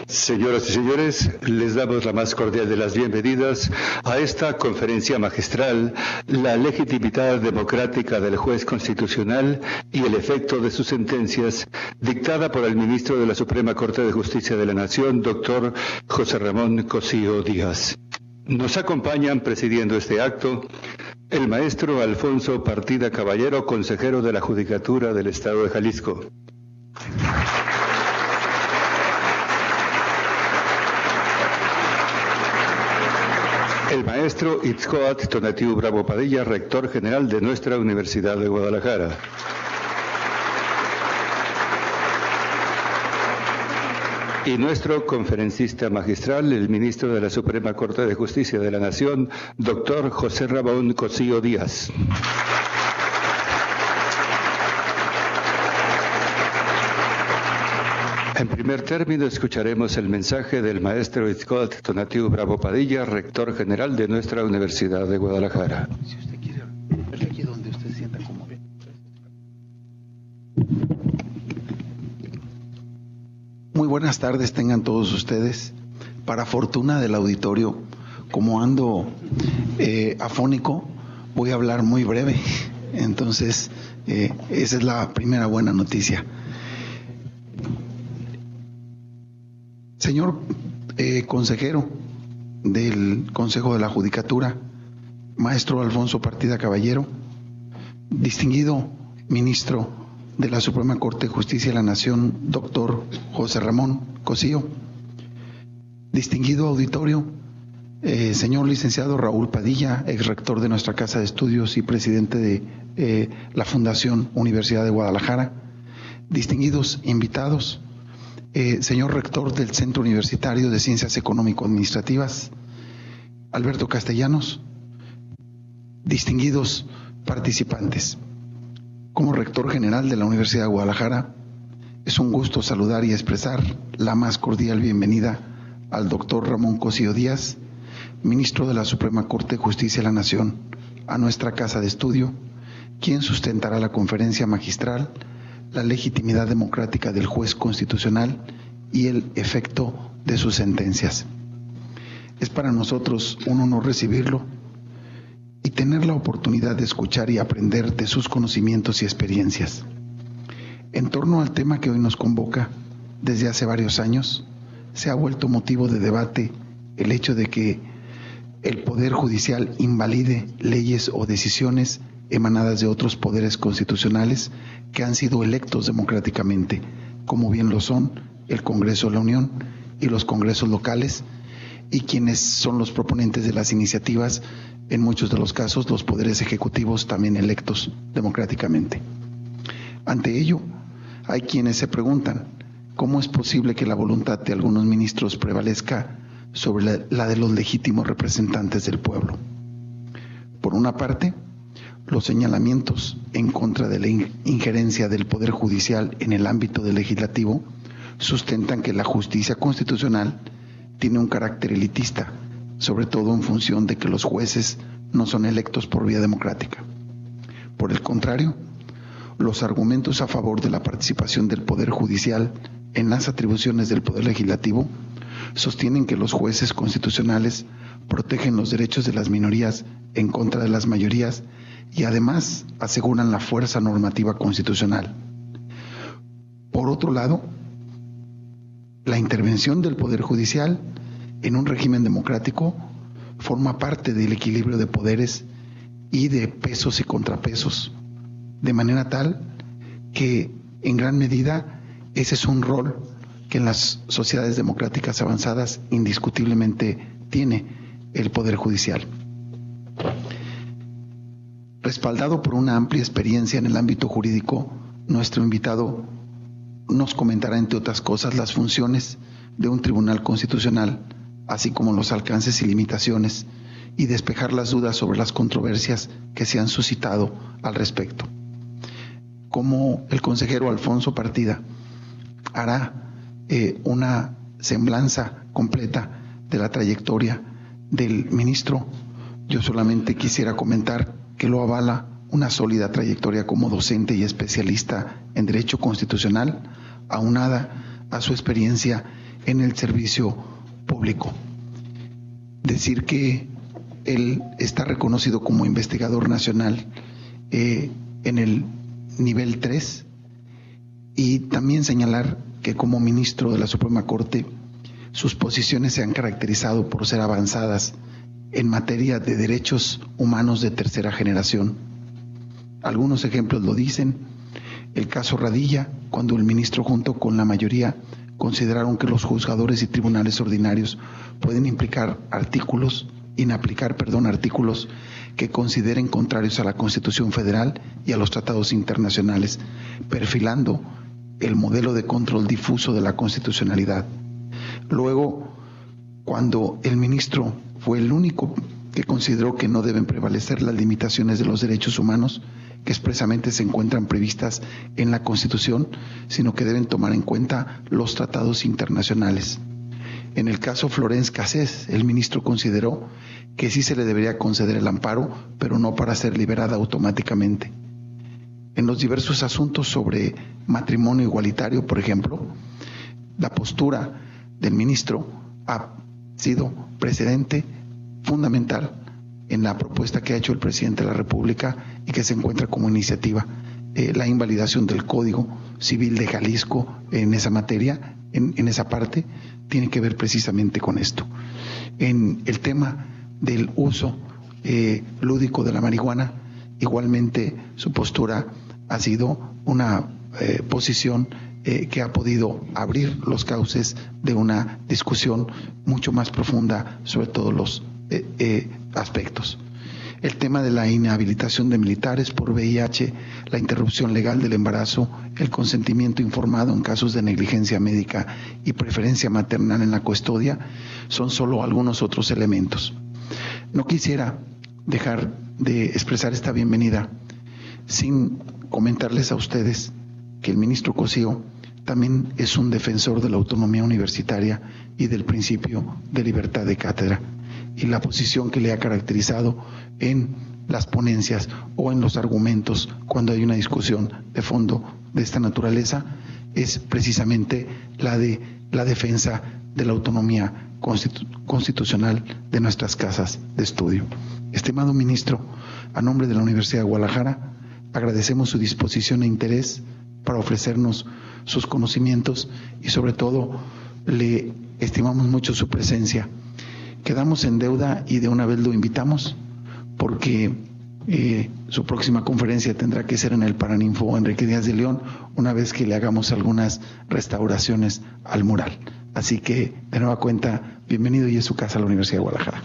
Señoras y señores, les damos la más cordial de las bienvenidas a esta conferencia magistral, la legitimidad democrática del juez constitucional y el efecto de sus sentencias, dictada por el ministro de la Suprema Corte de Justicia de la Nación, doctor José Ramón Cosío Díaz. Nos acompañan presidiendo este acto el maestro Alfonso Partida Caballero, consejero de la Judicatura del Estado de Jalisco. El maestro Itzcoatl Tonatiuh Bravo Padilla, rector general de nuestra Universidad de Guadalajara. Y nuestro conferencista magistral, el ministro de la Suprema Corte de Justicia de la Nación, doctor José Ramón Cosío Díaz. En primer término, escucharemos el mensaje del maestro Itzcoatl Tonatiuh Bravo Padilla, rector general de nuestra Universidad de Guadalajara. Si usted quiere verle aquí donde usted sienta como ve. Muy buenas tardes tengan todos ustedes. Para fortuna del auditorio, como ando afónico, voy a hablar muy breve. Entonces, esa es la primera buena noticia. Señor consejero del Consejo de la Judicatura, maestro Alfonso Partida Caballero, distinguido ministro de la Suprema Corte de Justicia de la Nación, doctor José Ramón Cosío, distinguido auditorio, señor licenciado Raúl Padilla, ex rector de nuestra Casa de Estudios y presidente de la Fundación Universidad de Guadalajara, distinguidos invitados, señor rector del Centro Universitario de Ciencias Económico-Administrativas, Alberto Castellanos, distinguidos participantes. Como rector general de la Universidad de Guadalajara, es un gusto saludar y expresar la más cordial bienvenida al doctor Ramón Cosío Díaz, ministro de la Suprema Corte de Justicia de la Nación, a nuestra Casa de Estudio, quien sustentará la conferencia magistral la legitimidad democrática del juez constitucional y el efecto de sus sentencias. Es para nosotros un honor recibirlo y tener la oportunidad de escuchar y aprender de sus conocimientos y experiencias. En torno al tema que hoy nos convoca, desde hace varios años, se ha vuelto motivo de debate el hecho de que el Poder Judicial invalide leyes o decisiones emanadas de otros poderes constitucionales que han sido electos democráticamente, como bien lo son el Congreso de la Unión y los congresos locales, y quienes son los proponentes de las iniciativas, en muchos de los casos los poderes ejecutivos también electos democráticamente. Ante ello, hay quienes se preguntan, ¿cómo es posible que la voluntad de algunos ministros prevalezca sobre la de los legítimos representantes del pueblo? Por una parte, los señalamientos en contra de la injerencia del Poder Judicial en el ámbito del legislativo sustentan que la justicia constitucional tiene un carácter elitista, sobre todo en función de que los jueces no son electos por vía democrática. Por el contrario, los argumentos a favor de la participación del Poder Judicial en las atribuciones del Poder Legislativo sostienen que los jueces constitucionales protegen los derechos de las minorías en contra de las mayorías y además aseguran la fuerza normativa constitucional. Por otro lado, la intervención del Poder Judicial en un régimen democrático forma parte del equilibrio de poderes y de pesos y contrapesos, de manera tal que en gran medida ese es un rol que en las sociedades democráticas avanzadas indiscutiblemente tiene el Poder Judicial. Respaldado por una amplia experiencia en el ámbito jurídico, nuestro invitado nos comentará, entre otras cosas, las funciones de un tribunal constitucional, así como los alcances y limitaciones, y despejar las dudas sobre las controversias que se han suscitado al respecto. Como el consejero Alfonso Partida hará una semblanza completa de la trayectoria del ministro, yo solamente quisiera comentar que lo avala una sólida trayectoria como docente y especialista en Derecho Constitucional, aunada a su experiencia en el servicio público. Decir que él está reconocido como investigador nacional en el nivel 3, y también señalar que como ministro de la Suprema Corte sus posiciones se han caracterizado por ser avanzadas en materia de derechos humanos de tercera generación. Algunos ejemplos lo dicen: el caso Radilla, cuando el ministro junto con la mayoría consideraron que los juzgadores y tribunales ordinarios pueden inaplicar artículos que consideren contrarios a la Constitución Federal y a los tratados internacionales, perfilando el modelo de control difuso de la constitucionalidad. Luego, cuando el ministro fue el único que consideró que no deben prevalecer las limitaciones de los derechos humanos que expresamente se encuentran previstas en la Constitución, sino que deben tomar en cuenta los tratados internacionales. En el caso Florence Cassés, el ministro consideró que sí se le debería conceder el amparo, pero no para ser liberada automáticamente. En los diversos asuntos sobre matrimonio igualitario, por ejemplo, la postura del ministro ha sido precedente fundamental en la propuesta que ha hecho el presidente de la República y que se encuentra como iniciativa. La invalidación del Código Civil de Jalisco en esa materia, en esa parte, tiene que ver precisamente con esto. En el tema del uso lúdico de la marihuana, igualmente su postura ha sido una posición que ha podido abrir los cauces de una discusión mucho más profunda sobre todos los aspectos. El tema de la inhabilitación de militares por VIH, la interrupción legal del embarazo, el consentimiento informado en casos de negligencia médica y preferencia maternal en la custodia son solo algunos otros elementos. No quisiera dejar de expresar esta bienvenida sin comentarles a ustedes que el ministro Cosío también es un defensor de la autonomía universitaria y del principio de libertad de cátedra, y la posición que le ha caracterizado en las ponencias o en los argumentos cuando hay una discusión de fondo de esta naturaleza es precisamente la de la defensa de la autonomía constitucional de nuestras casas de estudio. Estimado ministro, a nombre de la Universidad de Guadalajara, agradecemos su disposición e interés para ofrecernos sus conocimientos y sobre todo le estimamos mucho su presencia. Quedamos en deuda y de una vez lo invitamos porque su próxima conferencia tendrá que ser en el Paraninfo Enrique Díaz de León, una vez que le hagamos algunas restauraciones al mural. Así que, de nueva cuenta, bienvenido, y es su casa, la Universidad de Guadalajara.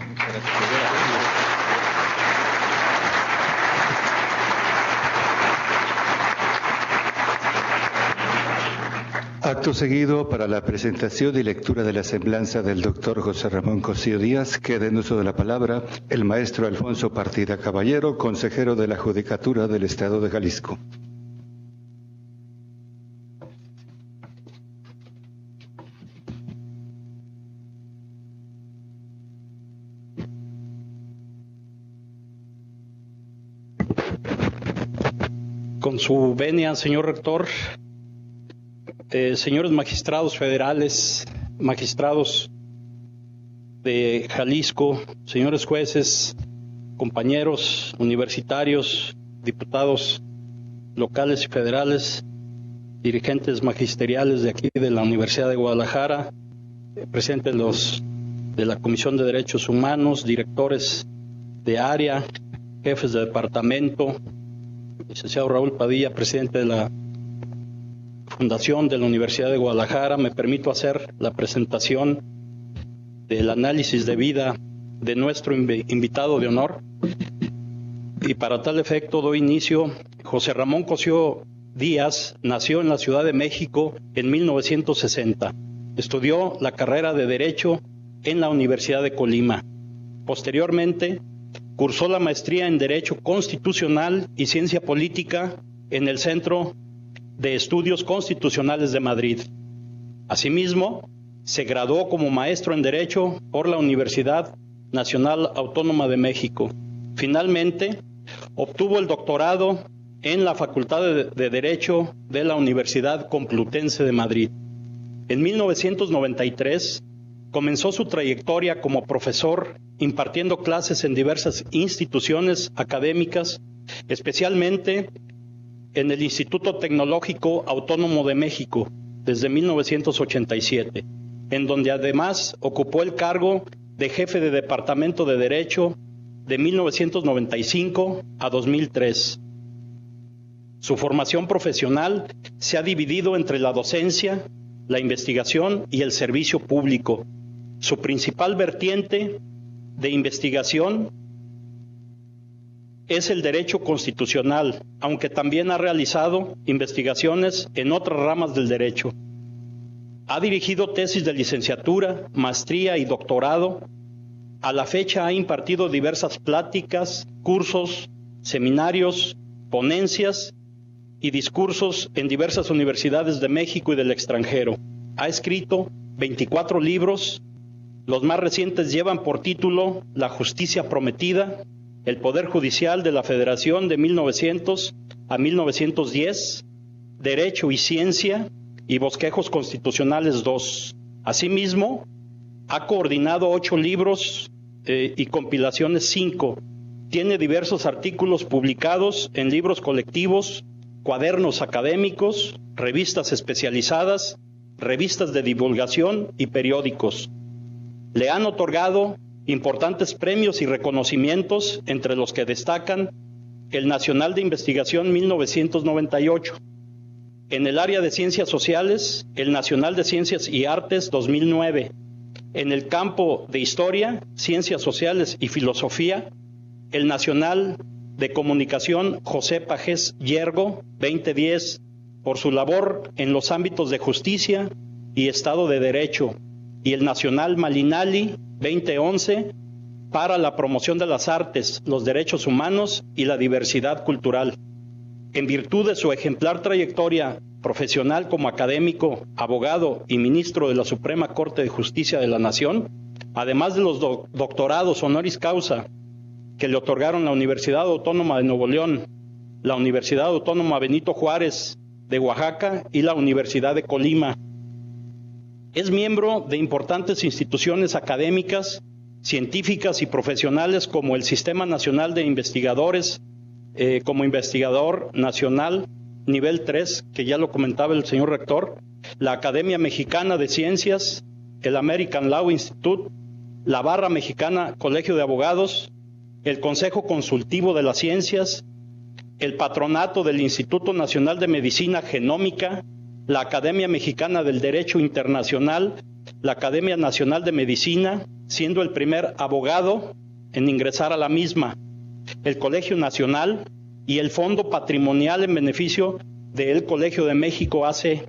Acto seguido, para la presentación y lectura de la semblanza del doctor José Ramón Cosío Díaz, queda en uso de la palabra el maestro Alfonso Partida Caballero, consejero de la Judicatura del Estado de Jalisco. Con su venia, señor rector, señores magistrados federales, magistrados de Jalisco, señores jueces, compañeros universitarios, diputados locales y federales, dirigentes magisteriales de aquí de la Universidad de Guadalajara, presidentes de la Comisión de Derechos Humanos, directores de área, jefes de departamento, licenciado Raúl Padilla, presidente de la Fundación de la Universidad de Guadalajara, me permito hacer la presentación del análisis de vida de nuestro invitado de honor. Y para tal efecto doy inicio. José Ramón Cosío Díaz nació en la Ciudad de México en 1960. Estudió la carrera de Derecho en la Universidad de Colima. Posteriormente, cursó la maestría en Derecho Constitucional y Ciencia Política en el Centro de Estudios Constitucionales de Madrid. Asimismo, se graduó como maestro en Derecho por la Universidad Nacional Autónoma de México. Finalmente, obtuvo el doctorado en la Facultad de Derecho de la Universidad Complutense de Madrid. En 1993 comenzó su trayectoria como profesor impartiendo clases en diversas instituciones académicas, especialmente en el Instituto Tecnológico Autónomo de México desde 1987, en donde además ocupó el cargo de jefe de Departamento de Derecho de 1995 a 2003. Su formación profesional se ha dividido entre la docencia, la investigación y el servicio público. Su principal vertiente de investigación es el derecho constitucional, aunque también ha realizado investigaciones en otras ramas del derecho. Ha dirigido tesis de licenciatura, maestría y doctorado. A la fecha ha impartido diversas pláticas, cursos, seminarios, ponencias y discursos en diversas universidades de México y del extranjero. Ha escrito 24 libros. Los más recientes llevan por título La Justicia Prometida, El Poder Judicial de la Federación de 1900 a 1910, Derecho y Ciencia y Bosquejos Constitucionales 2. Asimismo, ha coordinado 8 libros y compilaciones 5. Tiene diversos artículos publicados en libros colectivos, cuadernos académicos, revistas especializadas, revistas de divulgación y periódicos. Le han otorgado importantes premios y reconocimientos, entre los que destacan el Nacional de Investigación 1998. En el área de Ciencias Sociales, el Nacional de Ciencias y Artes 2009. En el campo de Historia, Ciencias Sociales y Filosofía, el Nacional de Comunicación José Pajés Yergo 2010, por su labor en los ámbitos de justicia y Estado de Derecho, y el Nacional Malinali 2011 para la promoción de las artes, los derechos humanos y la diversidad cultural. En virtud de su ejemplar trayectoria profesional como académico, abogado y ministro de la Suprema Corte de Justicia de la Nación, además de los doctorados honoris causa que le otorgaron la Universidad Autónoma de Nuevo León, la Universidad Autónoma Benito Juárez de Oaxaca y la Universidad de Colima. Es miembro de importantes instituciones académicas, científicas y profesionales como el Sistema Nacional de Investigadores, como investigador nacional nivel 3, que ya lo comentaba el señor rector, la Academia Mexicana de Ciencias, el American Law Institute, la Barra Mexicana Colegio de Abogados, el Consejo Consultivo de las Ciencias, el Patronato del Instituto Nacional de Medicina Genómica, la Academia Mexicana del Derecho Internacional, la Academia Nacional de Medicina, siendo el primer abogado en ingresar a la misma, el Colegio Nacional y el Fondo Patrimonial en beneficio del Colegio de México AC.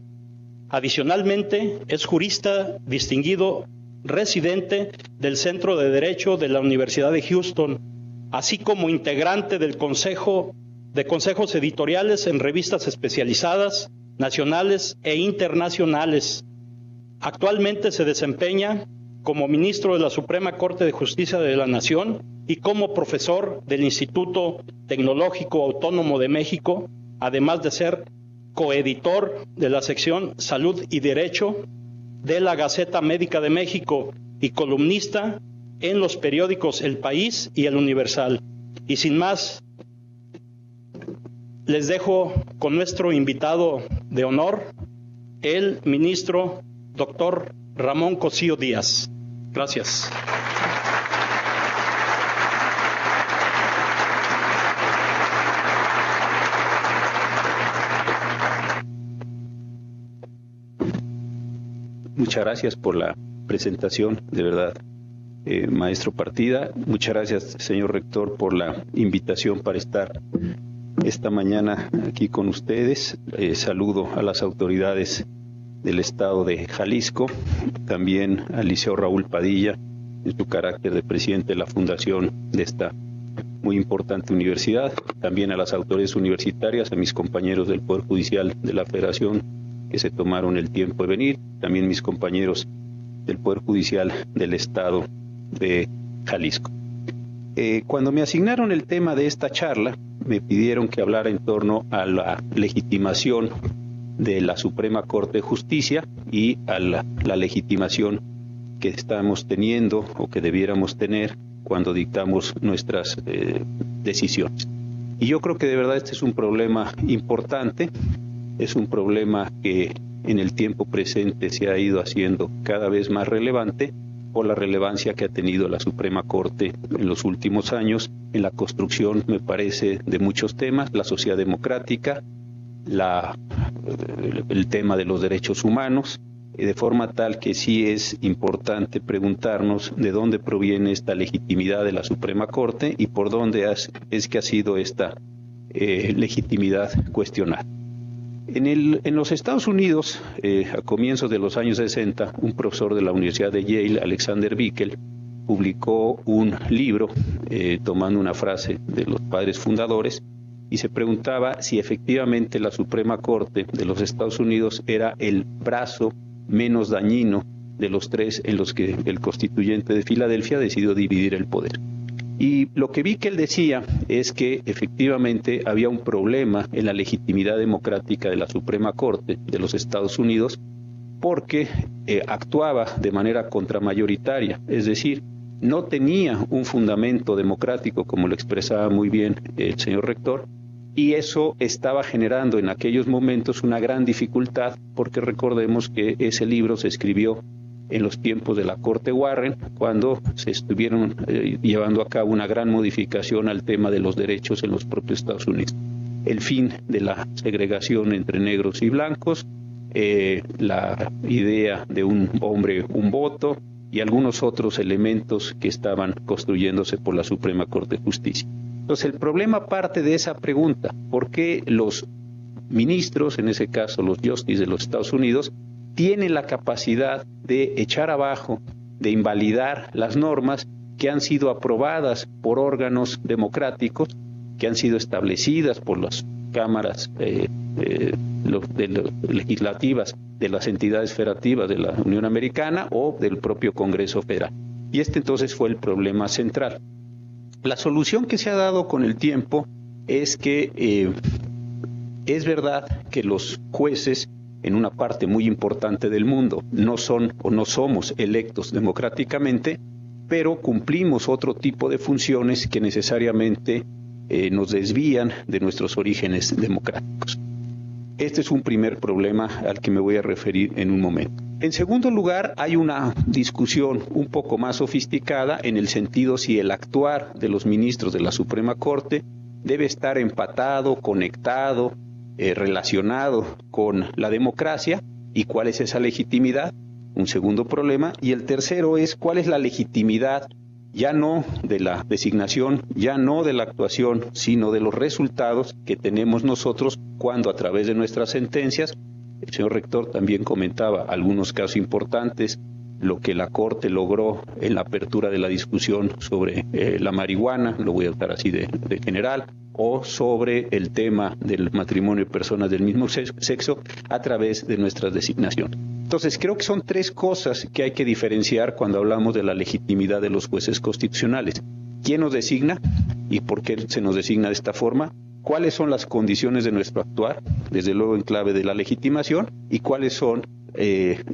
Adicionalmente, es jurista distinguido residente del Centro de Derecho de la Universidad de Houston, así como integrante de consejos editoriales en revistas especializadas, nacionales e internacionales. Actualmente se desempeña como ministro de la Suprema Corte de Justicia de la Nación y como profesor del Instituto Tecnológico Autónomo de México, además de ser coeditor de la sección Salud y Derecho de la Gaceta Médica de México y columnista en los periódicos El País y El Universal. Y sin más, les dejo con nuestro invitado de honor, el ministro doctor Ramón Cosío Díaz. Gracias. Muchas gracias por la presentación, de verdad, maestro Partida. Muchas gracias, señor rector, por la invitación para estar esta mañana aquí con ustedes. Saludo a las autoridades del Estado de Jalisco, también al Liceo Raúl Padilla, en su carácter de presidente de la fundación de esta muy importante universidad, también a las autoridades universitarias, a mis compañeros del Poder Judicial de la Federación que se tomaron el tiempo de venir, también mis compañeros del Poder Judicial del Estado de Jalisco. Cuando me asignaron el tema de esta charla, me pidieron que hablara en torno a la legitimación de la Suprema Corte de Justicia y a la legitimación que estamos teniendo o que debiéramos tener cuando dictamos nuestras decisiones. Y yo creo que de verdad este es un problema importante, es un problema que en el tiempo presente se ha ido haciendo cada vez más relevante por la relevancia que ha tenido la Suprema Corte en los últimos años en la construcción, me parece, de muchos temas, la sociedad democrática, el tema de los derechos humanos, de forma tal que sí es importante preguntarnos de dónde proviene esta legitimidad de la Suprema Corte y por dónde es que ha sido esta legitimidad cuestionada. En los Estados Unidos, a comienzos de los años 60, un profesor de la Universidad de Yale, Alexander Bickel, publicó un libro tomando una frase de los padres fundadores y se preguntaba si efectivamente la Suprema Corte de los Estados Unidos era el brazo menos dañino de los tres en los que el constituyente de Filadelfia decidió dividir el poder. Y lo que Bickel decía es que efectivamente había un problema en la legitimidad democrática de la Suprema Corte de los Estados Unidos porque actuaba de manera contramayoritaria, es decir, no tenía un fundamento democrático, como lo expresaba muy bien el señor rector, y eso estaba generando en aquellos momentos una gran dificultad, porque recordemos que ese libro se escribió en los tiempos de la Corte Warren, cuando se estuvieron llevando a cabo una gran modificación al tema de los derechos en los propios Estados Unidos. El fin de la segregación entre negros y blancos, la idea de un hombre, un voto, y algunos otros elementos que estaban construyéndose por la Suprema Corte de Justicia. Entonces, el problema parte de esa pregunta: ¿por qué los ministros, en ese caso los justices de los Estados Unidos, tienen la capacidad de echar abajo, de invalidar las normas que han sido aprobadas por órganos democráticos, que han sido establecidas por las cámaras legislativas de las entidades federativas de la Unión Americana o del propio Congreso Federal? Y este entonces fue el problema central. La solución que se ha dado con el tiempo es que es verdad que los jueces en una parte muy importante del mundo no son o no somos electos democráticamente, pero cumplimos otro tipo de funciones que necesariamente nos desvían de nuestros orígenes democráticos. Este es un primer problema al que me voy a referir en un momento. En segundo lugar, hay una discusión un poco más sofisticada en el sentido si el actuar de los ministros de la Suprema Corte debe estar empatado, conectado, relacionado con la democracia, y cuál es esa legitimidad, un segundo problema. Y el tercero es cuál es la legitimidad, ya no de la designación, ya no de la actuación, sino de los resultados que tenemos nosotros cuando a través de nuestras sentencias, el señor rector también comentaba algunos casos importantes, lo que la Corte logró en la apertura de la discusión sobre la marihuana, lo voy a usar así de general, o sobre el tema del matrimonio de personas del mismo sexo a través de nuestras designaciones. Entonces, creo que son tres cosas que hay que diferenciar cuando hablamos de la legitimidad de los jueces constitucionales. ¿Quién nos designa y por qué se nos designa de esta forma? ¿Cuáles son las condiciones de nuestro actuar, desde luego en clave de la legitimación? ¿Y cuáles son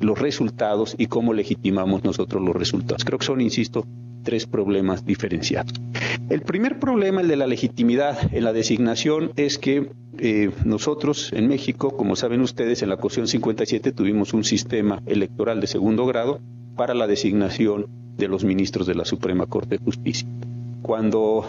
los resultados y cómo legitimamos nosotros los resultados? Creo que son, insisto, tres problemas diferenciados. El primer problema, el de la legitimidad en la designación, es que nosotros en México, como saben ustedes, en la Constitución 57 tuvimos un sistema electoral de segundo grado para la designación de los ministros de la Suprema Corte de Justicia. Cuando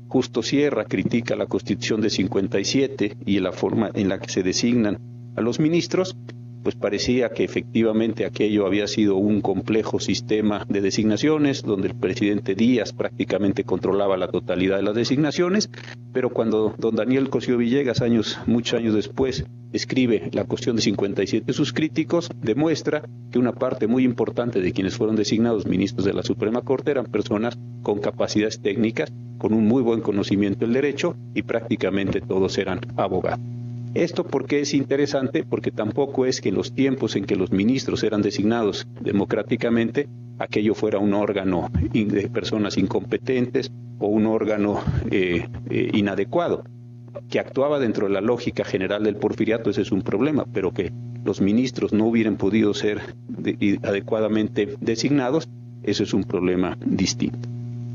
Justo Sierra critica la Constitución de 57 y la forma en la que se designan a los ministros, pues parecía que efectivamente aquello había sido un complejo sistema de designaciones donde el presidente Díaz prácticamente controlaba la totalidad de las designaciones, pero cuando don Daniel Cosío Villegas, muchos años después, escribe la Constitución de 57, sus críticos, demuestra que una parte muy importante de quienes fueron designados ministros de la Suprema Corte eran personas con capacidades técnicas, con un muy buen conocimiento del derecho, y prácticamente todos eran abogados. ¿Esto por qué es interesante? Porque tampoco es que en los tiempos en que los ministros eran designados democráticamente, aquello fuera un órgano de personas incompetentes o un órgano inadecuado. que actuaba dentro de la lógica general del porfiriato, ese es un problema, pero que los ministros no hubieran podido ser adecuadamente designados, eso es un problema distinto.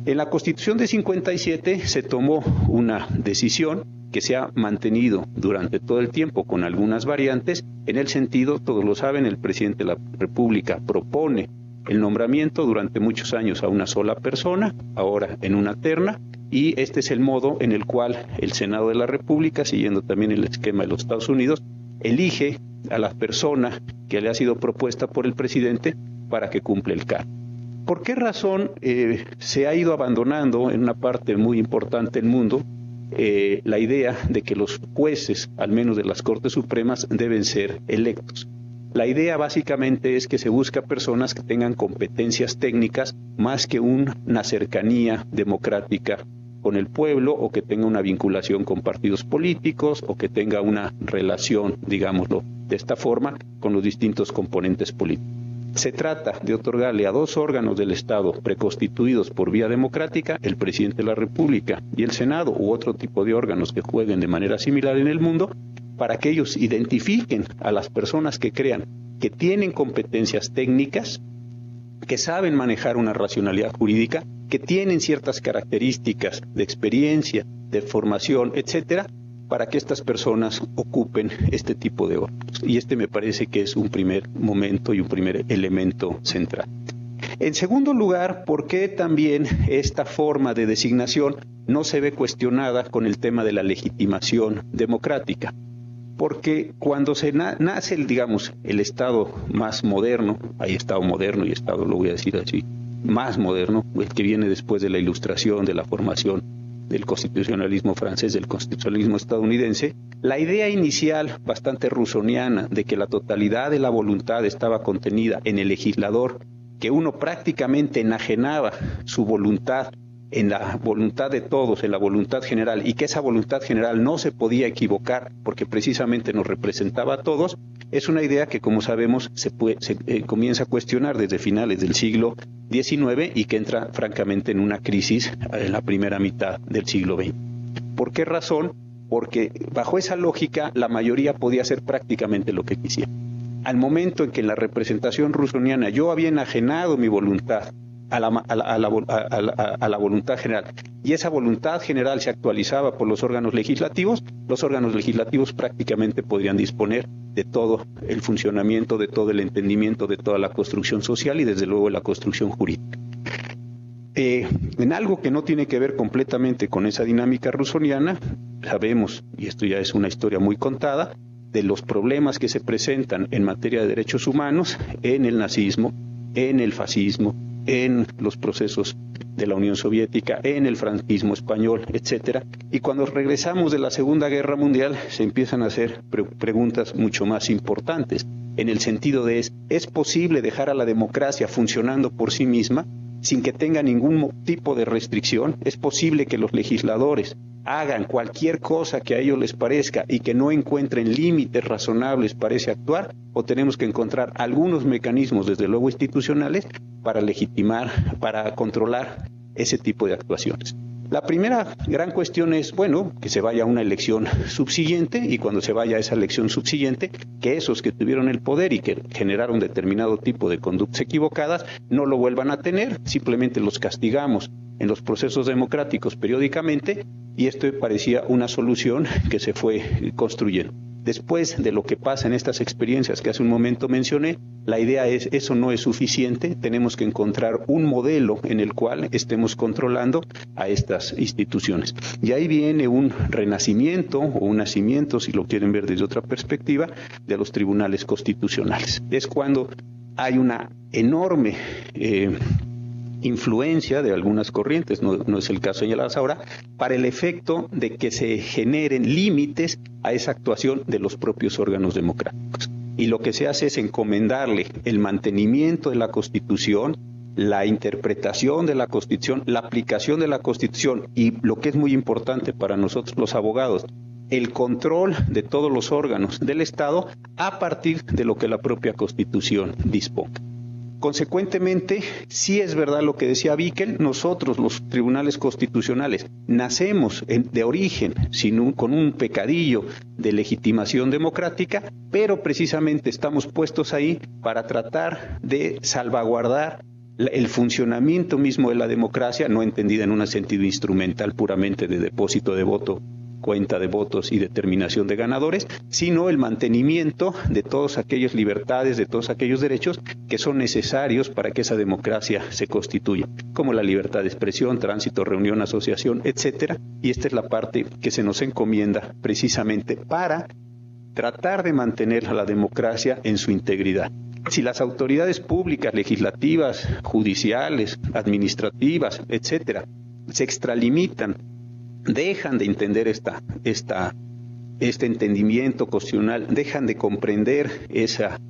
En la Constitución de 57 se tomó una decisión que se ha mantenido durante todo el tiempo con algunas variantes, en el sentido, todos lo saben, el presidente de la República propone el nombramiento durante muchos años a una sola persona, ahora en una terna, y este es el modo en el cual el Senado de la República, siguiendo también el esquema de los Estados Unidos, elige a la persona que le ha sido propuesta por el presidente para que cumpla el cargo. ¿Por qué razón se ha ido abandonando en una parte muy importante del mundo la idea de que los jueces, al menos de las Cortes Supremas, deben ser electos? La idea básicamente es que se busca personas que tengan competencias técnicas más que una cercanía democrática con el pueblo, o que tenga una vinculación con partidos políticos, o que tenga una relación, digámoslo de esta forma, con los distintos componentes políticos. Se trata de otorgarle a dos órganos del Estado preconstituidos por vía democrática, el presidente de la República y el Senado, u otro tipo de órganos que jueguen de manera similar en el mundo, para que ellos identifiquen a las personas que crean que tienen competencias técnicas, que saben manejar una racionalidad jurídica, que tienen ciertas características de experiencia, de formación, etcétera, para que estas personas ocupen este tipo de órganos. Y este me parece que es un primer momento y un primer elemento central. En segundo lugar, ¿por qué también esta forma de designación no se ve cuestionada con el tema de la legitimación democrática? Porque cuando se nace, el Estado más moderno, hay Estado moderno y Estado, lo voy a decir así, más moderno, el que viene después de la Ilustración, de la formación del constitucionalismo francés, del constitucionalismo estadounidense, la idea inicial, bastante rusoniana, de que la totalidad de la voluntad estaba contenida en el legislador, que uno prácticamente enajenaba su voluntad en la voluntad de todos, en la voluntad general, y que esa voluntad general no se podía equivocar porque precisamente nos representaba a todos, es una idea que, como sabemos, se comienza a cuestionar desde finales del siglo XIX y que entra francamente en una crisis en la primera mitad del siglo XX. ¿Por qué razón? Porque bajo esa lógica la mayoría podía hacer prácticamente lo que quisiera. Al momento en que en la representación rusoniana yo había enajenado mi voluntad a la voluntad general, y esa voluntad general se actualizaba por los órganos legislativos prácticamente podrían disponer de todo el funcionamiento, de todo el entendimiento, de toda la construcción social y desde luego la construcción jurídica. En algo que no tiene que ver completamente con esa dinámica rusoniana, sabemos, y esto ya es una historia muy contada, de los problemas que se presentan en materia de derechos humanos en el nazismo, en el fascismo, en los procesos de la Unión Soviética, en el franquismo español, etcétera. Y cuando regresamos de la Segunda Guerra Mundial se empiezan a hacer preguntas mucho más importantes, en el sentido de ¿es posible dejar a la democracia funcionando por sí misma sin que tenga ningún tipo de restricción? ¿Es posible que los legisladores hagan cualquier cosa que a ellos les parezca y que no encuentren límites razonables para ese actuar? ¿O tenemos que encontrar algunos mecanismos, desde luego institucionales, para legitimar, para controlar ese tipo de actuaciones? La primera gran cuestión es, que se vaya a una elección subsiguiente, y cuando se vaya a esa elección subsiguiente, que esos que tuvieron el poder y que generaron determinado tipo de conductas equivocadas no lo vuelvan a tener, simplemente los castigamos en los procesos democráticos periódicamente, y esto parecía una solución que se fue construyendo. Después de lo que pasa en estas experiencias que hace un momento mencioné, la idea es, eso no es suficiente, tenemos que encontrar un modelo en el cual estemos controlando a estas instituciones. Y ahí viene un renacimiento o un nacimiento, si lo quieren ver desde otra perspectiva, de los tribunales constitucionales. Es cuando hay una enorme influencia de algunas corrientes, no es el caso señaladas ahora, para el efecto de que se generen límites a esa actuación de los propios órganos democráticos. Y lo que se hace es encomendarle el mantenimiento de la Constitución, la interpretación de la Constitución, la aplicación de la Constitución y, lo que es muy importante para nosotros los abogados, el control de todos los órganos del Estado a partir de lo que la propia Constitución disponga. Consecuentemente, sí es verdad lo que decía Bickel, nosotros los tribunales constitucionales nacemos de origen con un pecadillo de legitimación democrática, pero precisamente estamos puestos ahí para tratar de salvaguardar el funcionamiento mismo de la democracia, no entendida en un sentido instrumental puramente de depósito de voto, cuenta de votos y determinación de ganadores, sino el mantenimiento de todas aquellas libertades, de todos aquellos derechos que son necesarios para que esa democracia se constituya, como la libertad de expresión, tránsito, reunión, asociación, etcétera. Y esta es la parte que se nos encomienda precisamente para tratar de mantener a la democracia en su integridad. Si las autoridades públicas, legislativas, judiciales, administrativas, etcétera, se extralimitan, dejan de entender este entendimiento constitucional, dejan de comprender esa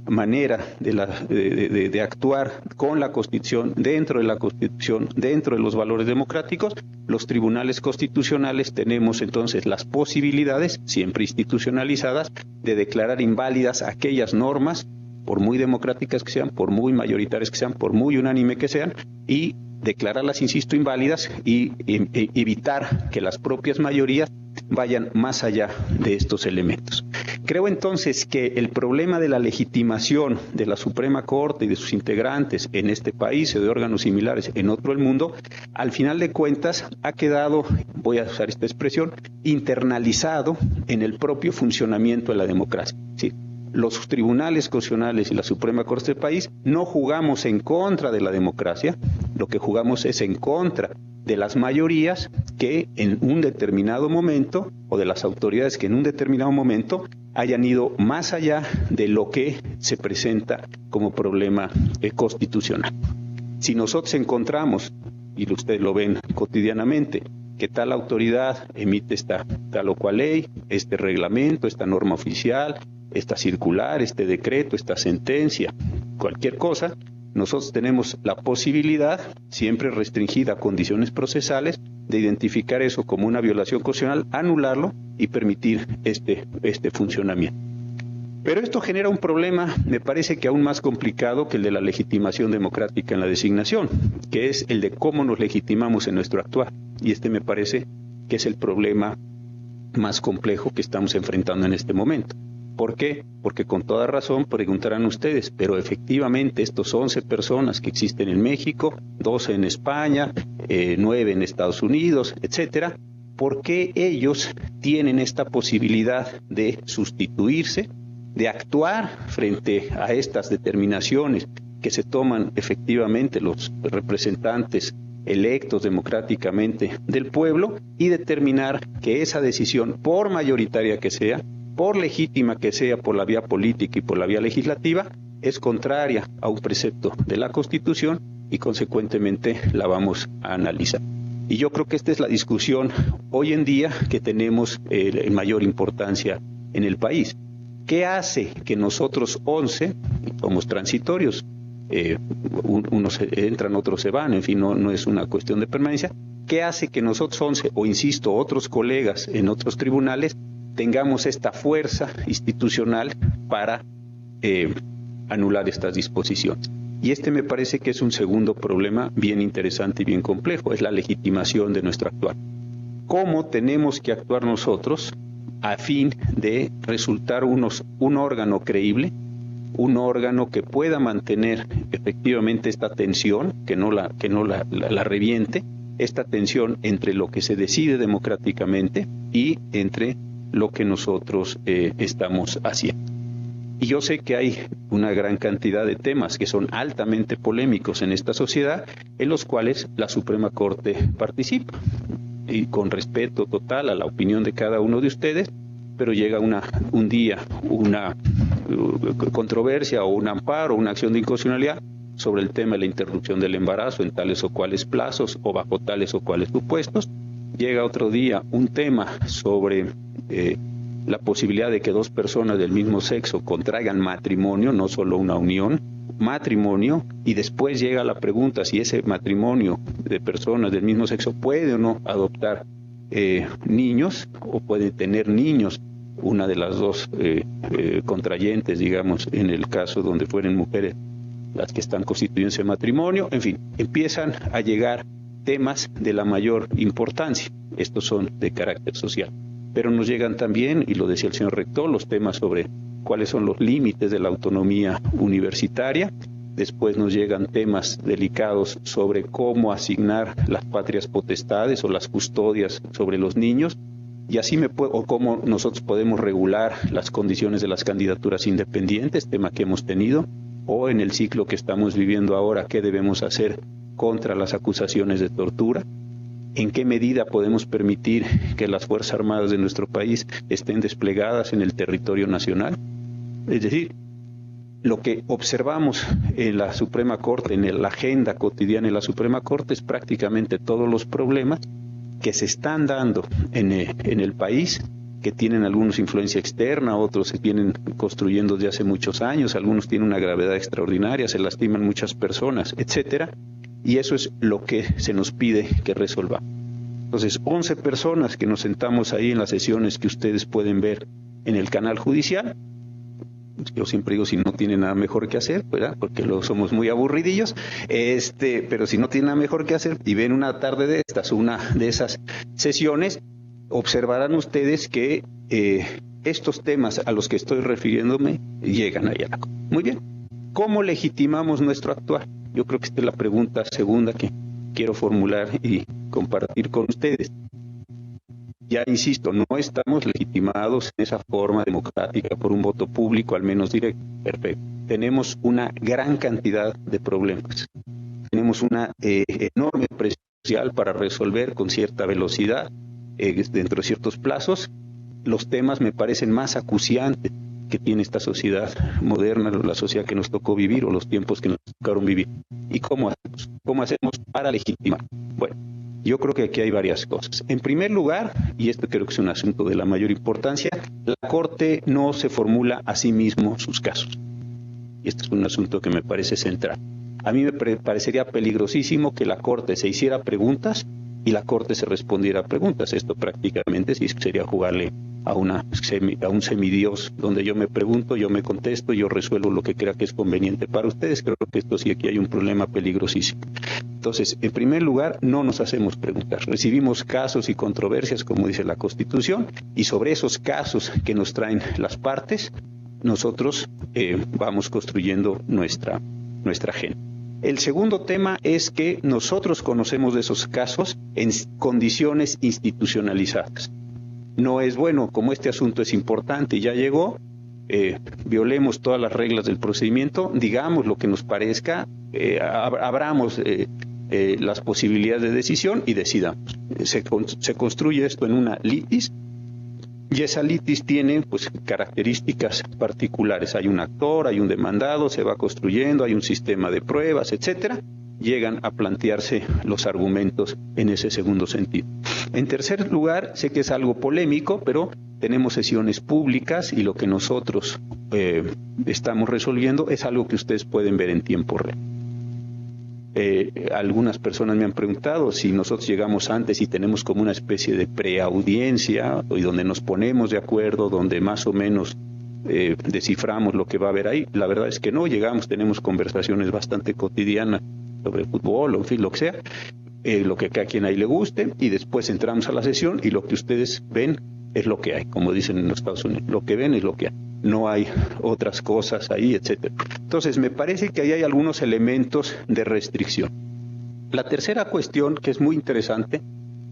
manera de actuar con la Constitución, dentro de la Constitución, dentro de los valores democráticos, los tribunales constitucionales tenemos entonces las posibilidades, siempre institucionalizadas, de declarar inválidas aquellas normas, por muy democráticas que sean, por muy mayoritarias que sean, por muy unánime que sean, y declararlas, insisto, inválidas y evitar que las propias mayorías vayan más allá de estos elementos. Creo entonces que el problema de la legitimación de la Suprema Corte y de sus integrantes en este país o de órganos similares en otro del mundo, al final de cuentas ha quedado, voy a usar esta expresión, internalizado en el propio funcionamiento de la democracia. ¿Sí? Los tribunales constitucionales y la Suprema Corte del país no jugamos en contra de la democracia, lo que jugamos es en contra de las mayorías que en un determinado momento, o de las autoridades que en un determinado momento hayan ido más allá de lo que se presenta como problema constitucional. Si nosotros encontramos, y ustedes lo ven cotidianamente, que tal autoridad emite esta tal o cual ley, este reglamento, esta norma oficial, esta circular, este decreto, esta sentencia, cualquier cosa, nosotros tenemos la posibilidad, siempre restringida a condiciones procesales, de identificar eso como una violación constitucional, anularlo y permitir este funcionamiento. Pero esto genera un problema, me parece que aún más complicado que el de la legitimación democrática en la designación, que es el de cómo nos legitimamos en nuestro actuar. Y este me parece que es el problema más complejo que estamos enfrentando en este momento. ¿Por qué? Porque con toda razón preguntarán ustedes, pero efectivamente estos 11 personas que existen en México, 12 en España, 9 en Estados Unidos, etcétera, ¿por qué ellos tienen esta posibilidad de sustituirse, de actuar frente a estas determinaciones que se toman efectivamente los representantes electos democráticamente del pueblo y determinar que esa decisión, por mayoritaria que sea, por legítima que sea por la vía política y por la vía legislativa, es contraria a un precepto de la Constitución y consecuentemente la vamos a analizar? Y yo creo que esta es la discusión hoy en día que tenemos en mayor importancia en el país. ¿Qué hace que nosotros 11 somos transitorios? Unos entran, otros se van, en fin, no es una cuestión de permanencia. ¿Qué hace que nosotros 11, o insisto, otros colegas en otros tribunales, tengamos esta fuerza institucional para anular estas disposiciones? Y este me parece que es un segundo problema bien interesante y bien complejo, es la legitimación de nuestro actuar. ¿Cómo tenemos que actuar nosotros a fin de resultar un órgano creíble, un órgano que pueda mantener efectivamente esta tensión, que no la reviente, esta tensión entre lo que se decide democráticamente y entre lo que nosotros estamos haciendo? Y yo sé que hay una gran cantidad de temas que son altamente polémicos en esta sociedad, en los cuales la Suprema Corte participa, y con respeto total a la opinión de cada uno de ustedes, pero llega un día una controversia o un amparo, una acción de inconstitucionalidad sobre el tema de la interrupción del embarazo en tales o cuales plazos o bajo tales o cuales supuestos. Llega otro día un tema sobre la posibilidad de que dos personas del mismo sexo contraigan matrimonio, no solo una unión, matrimonio, y después llega la pregunta si ese matrimonio de personas del mismo sexo puede o no adoptar niños o puede tener niños, una de las dos contrayentes, digamos, en el caso donde fueren mujeres las que están constituyéndose matrimonio, en fin, empiezan a llegar temas de la mayor importancia. Estos son de carácter social. Pero nos llegan también, y lo decía el señor rector, los temas sobre cuáles son los límites de la autonomía universitaria. Después nos llegan temas delicados sobre cómo asignar las patrias potestades o las custodias sobre los niños, y así o cómo nosotros podemos regular las condiciones de las candidaturas independientes, tema que hemos tenido, o en el ciclo que estamos viviendo ahora, qué debemos hacer contra las acusaciones de tortura, en qué medida podemos permitir que las Fuerzas Armadas de nuestro país estén desplegadas en el territorio nacional. Es decir, lo que observamos en la Suprema Corte, en la agenda cotidiana de la Suprema Corte, es prácticamente todos los problemas que se están dando en el país, que tienen algunos influencia externa, otros se vienen construyendo desde hace muchos años, algunos tienen una gravedad extraordinaria, se lastiman muchas personas, etcétera, y eso es lo que se nos pide que resolvamos. Entonces, 11 personas que nos sentamos ahí en las sesiones que ustedes pueden ver en el canal judicial. Yo siempre digo, si no tiene nada mejor que hacer, ¿verdad? Porque luego somos muy aburridillos, pero si no tiene nada mejor que hacer y ven una tarde de estas, una de esas sesiones, observarán ustedes que estos temas a los que estoy refiriéndome llegan allá. Muy bien. ¿Cómo legitimamos nuestro actuar? Yo creo que esta es la pregunta segunda que quiero formular y compartir con ustedes. Ya insisto, no estamos legitimados en esa forma democrática por un voto público, al menos directo. Perfecto. Tenemos una gran cantidad de problemas. Tenemos una enorme presión social para resolver con cierta velocidad, dentro de ciertos plazos. Los temas me parecen más acuciantes que tiene esta sociedad moderna, la sociedad que nos tocó vivir o los tiempos que nos tocaron vivir. ¿Y cómo hacemos? ¿Cómo hacemos para legitimar? Bueno, yo creo que aquí hay varias cosas. En primer lugar, y esto creo que es un asunto de la mayor importancia, la Corte no se formula a sí mismo sus casos. Y este es un asunto que me parece central. A mí me parecería peligrosísimo que la Corte se hiciera preguntas y la Corte se respondiera a preguntas. Esto prácticamente sí sería jugarle a un semidios, donde yo me pregunto, yo me contesto, yo resuelvo lo que crea que es conveniente para ustedes. Creo que esto sí, aquí hay un problema peligrosísimo. Entonces, en primer lugar, no nos hacemos preguntas. Recibimos casos y controversias, como dice la Constitución, y sobre esos casos que nos traen las partes, nosotros vamos construyendo nuestra agenda. El segundo tema es que nosotros conocemos de esos casos en condiciones institucionalizadas. No es bueno, como este asunto es importante y ya llegó, violemos todas las reglas del procedimiento, digamos lo que nos parezca, abramos las posibilidades de decisión y decidamos. Se construye esto en una litis, y esa litis tiene pues características particulares. Hay un actor, hay un demandado, se va construyendo, hay un sistema de pruebas, etcétera. Llegan a plantearse los argumentos en ese segundo sentido. En tercer lugar, sé que es algo polémico, pero tenemos sesiones públicas y lo que nosotros estamos resolviendo es algo que ustedes pueden ver en tiempo real. Algunas personas me han preguntado si nosotros llegamos antes y tenemos como una especie de preaudiencia y donde nos ponemos de acuerdo, donde más o menos desciframos lo que va a haber ahí. La verdad es que no, llegamos, tenemos conversaciones bastante cotidianas sobre fútbol o en fin, lo que sea, lo que a quien ahí le guste, y después entramos a la sesión y lo que ustedes ven es lo que hay, como dicen en los Estados Unidos, lo que ven es lo que hay. No hay otras cosas ahí, etcétera. Entonces, me parece que ahí hay algunos elementos de restricción. La tercera cuestión, que es muy interesante,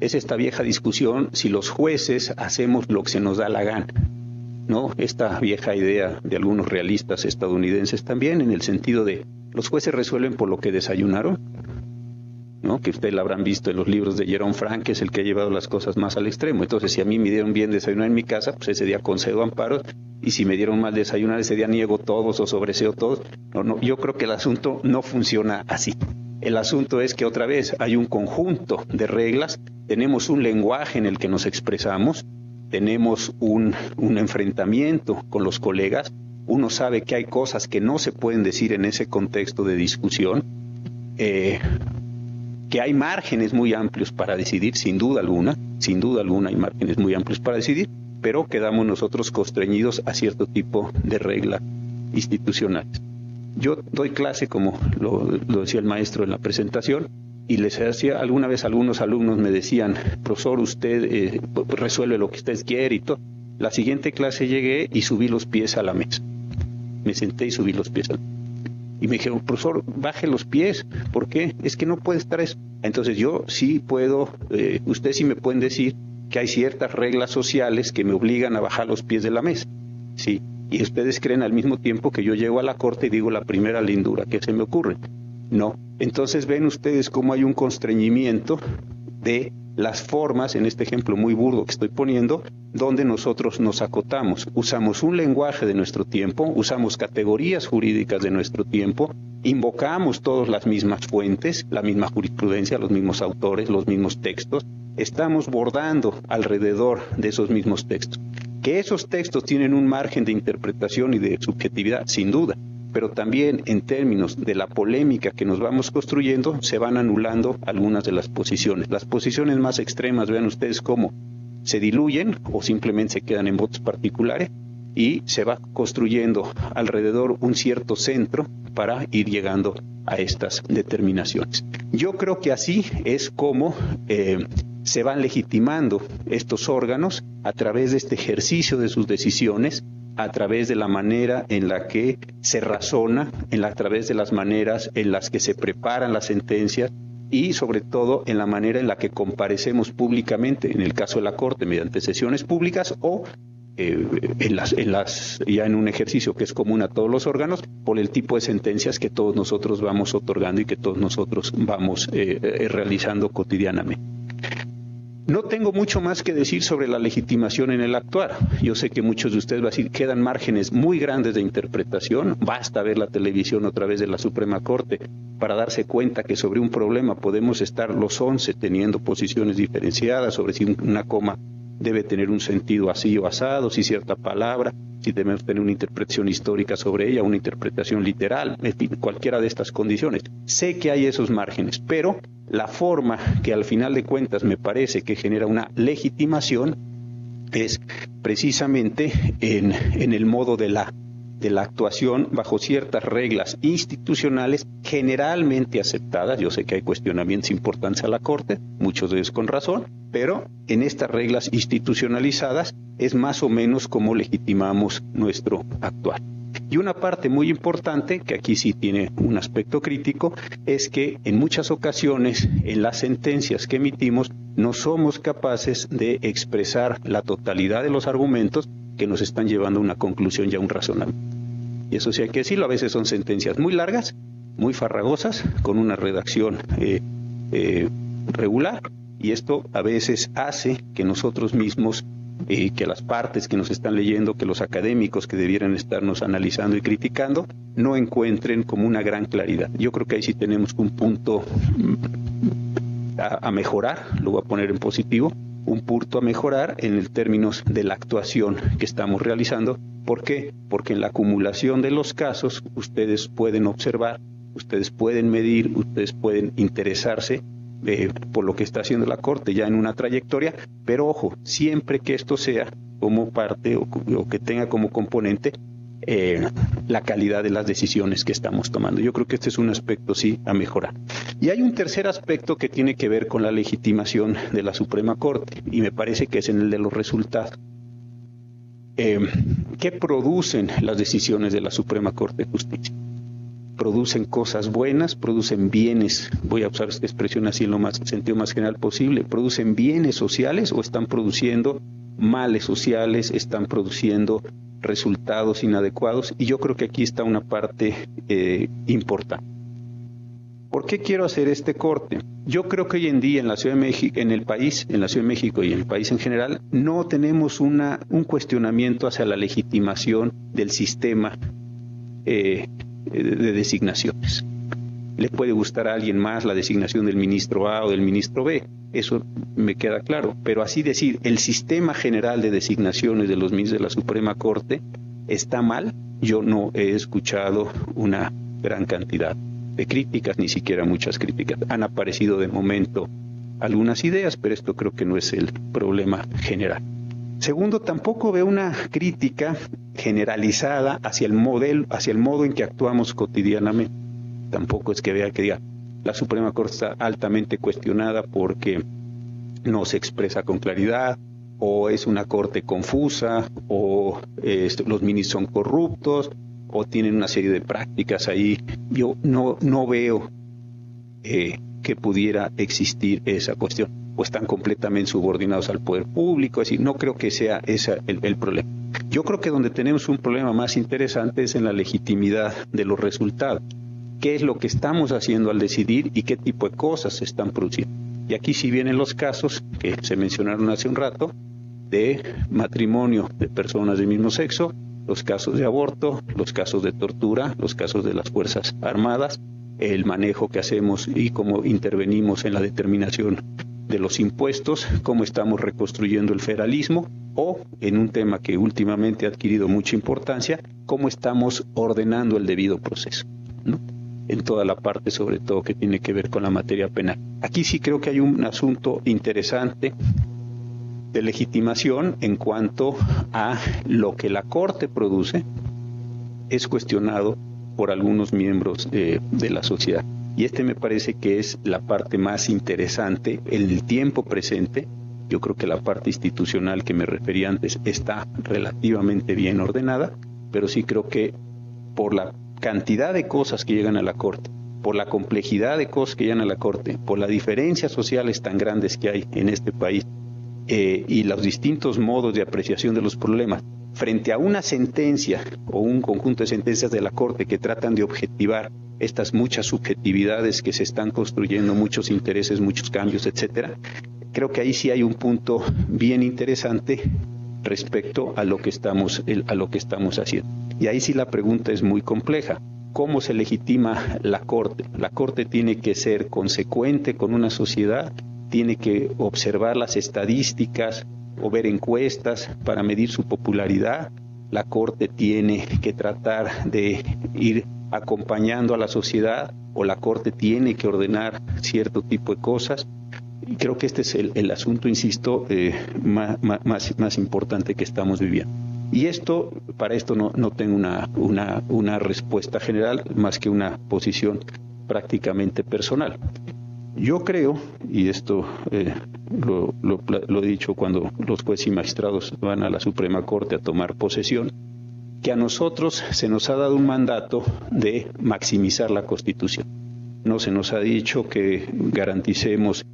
es esta vieja discusión si los jueces hacemos lo que se nos da la gana, ¿no? Esta vieja idea de algunos realistas estadounidenses también, en el sentido de los jueces resuelven por lo que desayunaron, ¿no? Que ustedes la habrán visto en los libros de Jerome Frank, que es el que ha llevado las cosas más al extremo. Entonces, si a mí me dieron bien desayunar en mi casa, pues ese día concedo amparos, y si me dieron mal desayunar, ese día niego todos o sobreseo todos. No, yo creo que el asunto no funciona así. El asunto es que otra vez hay un conjunto de reglas, tenemos un lenguaje en el que nos expresamos, tenemos un enfrentamiento con los colegas, uno sabe que hay cosas que no se pueden decir en ese contexto de discusión, que hay márgenes muy amplios para decidir, sin duda alguna hay márgenes muy amplios para decidir, pero quedamos nosotros constreñidos a cierto tipo de reglas institucionales. yo doy clase, como lo decía el maestro en la presentación, y les hacía alguna vez algunos alumnos me decían, profesor, usted resuelve lo que usted quiere y todo. La siguiente clase llegué y subí los pies a la mesa. Me senté y subí los pies a la mesa. Y me dijeron, profesor, baje los pies. ¿Por qué? Es que no puede estar eso. Entonces yo sí puedo, ustedes sí me pueden decir que hay ciertas reglas sociales que me obligan a bajar los pies de la mesa. Sí. Y ustedes creen al mismo tiempo que yo llego a la corte y digo la primera lindura que se me ocurre. No. Entonces ven ustedes cómo hay un constreñimiento de las formas, en este ejemplo muy burdo que estoy poniendo, donde nosotros nos acotamos. Usamos un lenguaje de nuestro tiempo, usamos categorías jurídicas de nuestro tiempo, invocamos todas las mismas fuentes, la misma jurisprudencia, los mismos autores, los mismos textos, estamos bordando alrededor de esos mismos textos. Que esos textos tienen un margen de interpretación y de subjetividad, sin duda, pero también en términos de la polémica que nos vamos construyendo, se van anulando algunas de las posiciones. Las posiciones más extremas, vean ustedes cómo se diluyen o simplemente se quedan en votos particulares y se va construyendo alrededor un cierto centro para ir llegando a estas determinaciones. Yo creo que así es como se van legitimando estos órganos a través de este ejercicio de sus decisiones, a través de la manera en la que se razona, a través de las maneras en las que se preparan las sentencias y sobre todo en la manera en la que comparecemos públicamente, en el caso de la Corte, mediante sesiones públicas o ya en un ejercicio que es común a todos los órganos, por el tipo de sentencias que todos nosotros vamos otorgando y que todos nosotros vamos realizando cotidianamente. No tengo mucho más que decir sobre la legitimación en el actuar. Yo sé que muchos de ustedes van a decir, quedan márgenes muy grandes de interpretación. Basta ver la televisión otra vez de la Suprema Corte para darse cuenta que sobre un problema podemos estar los 11 teniendo posiciones diferenciadas sobre si una coma debe tener un sentido así o asado, si cierta palabra, si debemos tener una interpretación histórica sobre ella, una interpretación literal, en fin, cualquiera de estas condiciones. Sé que hay esos márgenes, pero la forma que al final de cuentas me parece que genera una legitimación es precisamente en el modo de la actuación bajo ciertas reglas institucionales generalmente aceptadas. Yo sé que hay cuestionamientos importantes a la Corte, muchos de ellos con razón, pero en estas reglas institucionalizadas es más o menos como legitimamos nuestro actuar. Y una parte muy importante, que aquí sí tiene un aspecto crítico, es que en muchas ocasiones en las sentencias que emitimos no somos capaces de expresar la totalidad de los argumentos que nos están llevando a una conclusión y a un razonamiento. Y eso sí hay que decirlo, a veces son sentencias muy largas, muy farragosas, con una redacción regular, y esto a veces hace que nosotros mismos, que las partes que nos están leyendo, que los académicos que debieran estarnos analizando y criticando, no encuentren como una gran claridad. Yo creo que ahí sí tenemos un punto a mejorar, lo voy a poner en positivo, un punto a mejorar en el términos de la actuación que estamos realizando. ¿Por qué? Porque en la acumulación de los casos ustedes pueden observar, ustedes pueden medir, ustedes pueden interesarse por lo que está haciendo la Corte ya en una trayectoria, pero ojo, siempre que esto sea como parte o que tenga como componente la calidad de las decisiones que estamos tomando. Yo creo que este es un aspecto sí a mejorar. Y hay un tercer aspecto que tiene que ver con la legitimación de la Suprema Corte, y me parece que es en el de los resultados. ¿Qué producen las decisiones de la Suprema Corte de Justicia? Producen cosas buenas, producen bienes, voy a usar esta expresión así en lo sentido más general posible, producen bienes sociales o están produciendo males sociales, están produciendo resultados inadecuados, y yo creo que aquí está una parte importante. ¿Por qué quiero hacer este corte? Yo creo que hoy en día en la Ciudad de México, en la Ciudad de México y en el país en general, no tenemos un cuestionamiento hacia la legitimación del sistema de designaciones. Le puede gustar a alguien más la designación del ministro A o del ministro B, eso me queda claro, pero así decir, el sistema general de designaciones de los ministros de la Suprema Corte está mal. Yo no he escuchado una gran cantidad de críticas, ni siquiera muchas críticas. Han aparecido de momento algunas ideas, pero esto creo que no es el problema general. Segundo, tampoco veo una crítica generalizada hacia el modo en que actuamos cotidianamente. Tampoco es que vea que diga, la Suprema Corte está altamente cuestionada porque no se expresa con claridad, o es una corte confusa, o los ministros son corruptos, o tienen una serie de prácticas ahí. Yo no veo que pudiera existir esa cuestión, o están completamente subordinados al poder público. Es decir, no creo que sea ese el problema. Yo creo que donde tenemos un problema más interesante es en la legitimidad de los resultados. ¿Qué es lo que estamos haciendo al decidir y qué tipo de cosas se están produciendo? Y aquí sí vienen los casos que se mencionaron hace un rato, de matrimonio de personas del mismo sexo, los casos de aborto, los casos de tortura, los casos de las Fuerzas Armadas, el manejo que hacemos y cómo intervenimos en la determinación de los impuestos, cómo estamos reconstruyendo el federalismo, o en un tema que últimamente ha adquirido mucha importancia, cómo estamos ordenando el debido proceso, ¿no? En toda la parte, sobre todo, que tiene que ver con la materia penal. Aquí sí creo que hay un asunto interesante de legitimación en cuanto a lo que la Corte produce es cuestionado por algunos miembros de la sociedad. Y me parece que es la parte más interesante en el tiempo presente. Yo creo que la parte institucional que me refería antes está relativamente bien ordenada, pero sí creo que por la cantidad de cosas que llegan a la Corte, por la complejidad de cosas que llegan a la Corte, por las diferencias sociales tan grandes que hay en este país, y los distintos modos de apreciación de los problemas, frente a una sentencia o un conjunto de sentencias de la Corte que tratan de objetivar estas muchas subjetividades que se están construyendo, muchos intereses, muchos cambios, etcétera, creo que ahí sí hay un punto bien interesante respecto a lo que estamos haciendo. Y ahí sí la pregunta es muy compleja. ¿Cómo se legitima la Corte? La Corte tiene que ser consecuente con una sociedad, tiene que observar las estadísticas o ver encuestas para medir su popularidad. La Corte tiene que tratar de ir acompañando a la sociedad, o la Corte tiene que ordenar cierto tipo de cosas. Y creo que este es el asunto, insisto, más importante que estamos viviendo. Y para esto no tengo una respuesta general, más que una posición prácticamente personal. Yo creo, y esto lo he dicho cuando los jueces y magistrados van a la Suprema Corte a tomar posesión, que a nosotros se nos ha dado un mandato de maximizar la Constitución. No se nos ha dicho que garanticemos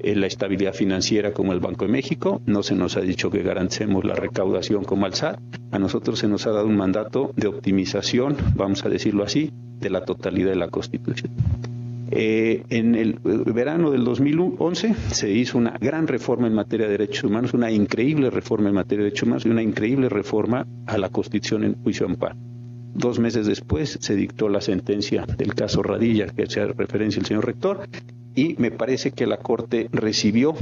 la estabilidad financiera como el Banco de México, no se nos ha dicho que garanticemos la recaudación como el SAT. A nosotros se nos ha dado un mandato de optimización, vamos a decirlo así, de la totalidad de la Constitución. En el verano del 2011 se hizo una gran reforma en materia de derechos humanos, una increíble reforma en materia de derechos humanos y una increíble reforma a la Constitución en juicio de amparo. 2 meses después se dictó la sentencia del caso Radilla, que hacía referencia el señor rector, y me parece que la Corte recibió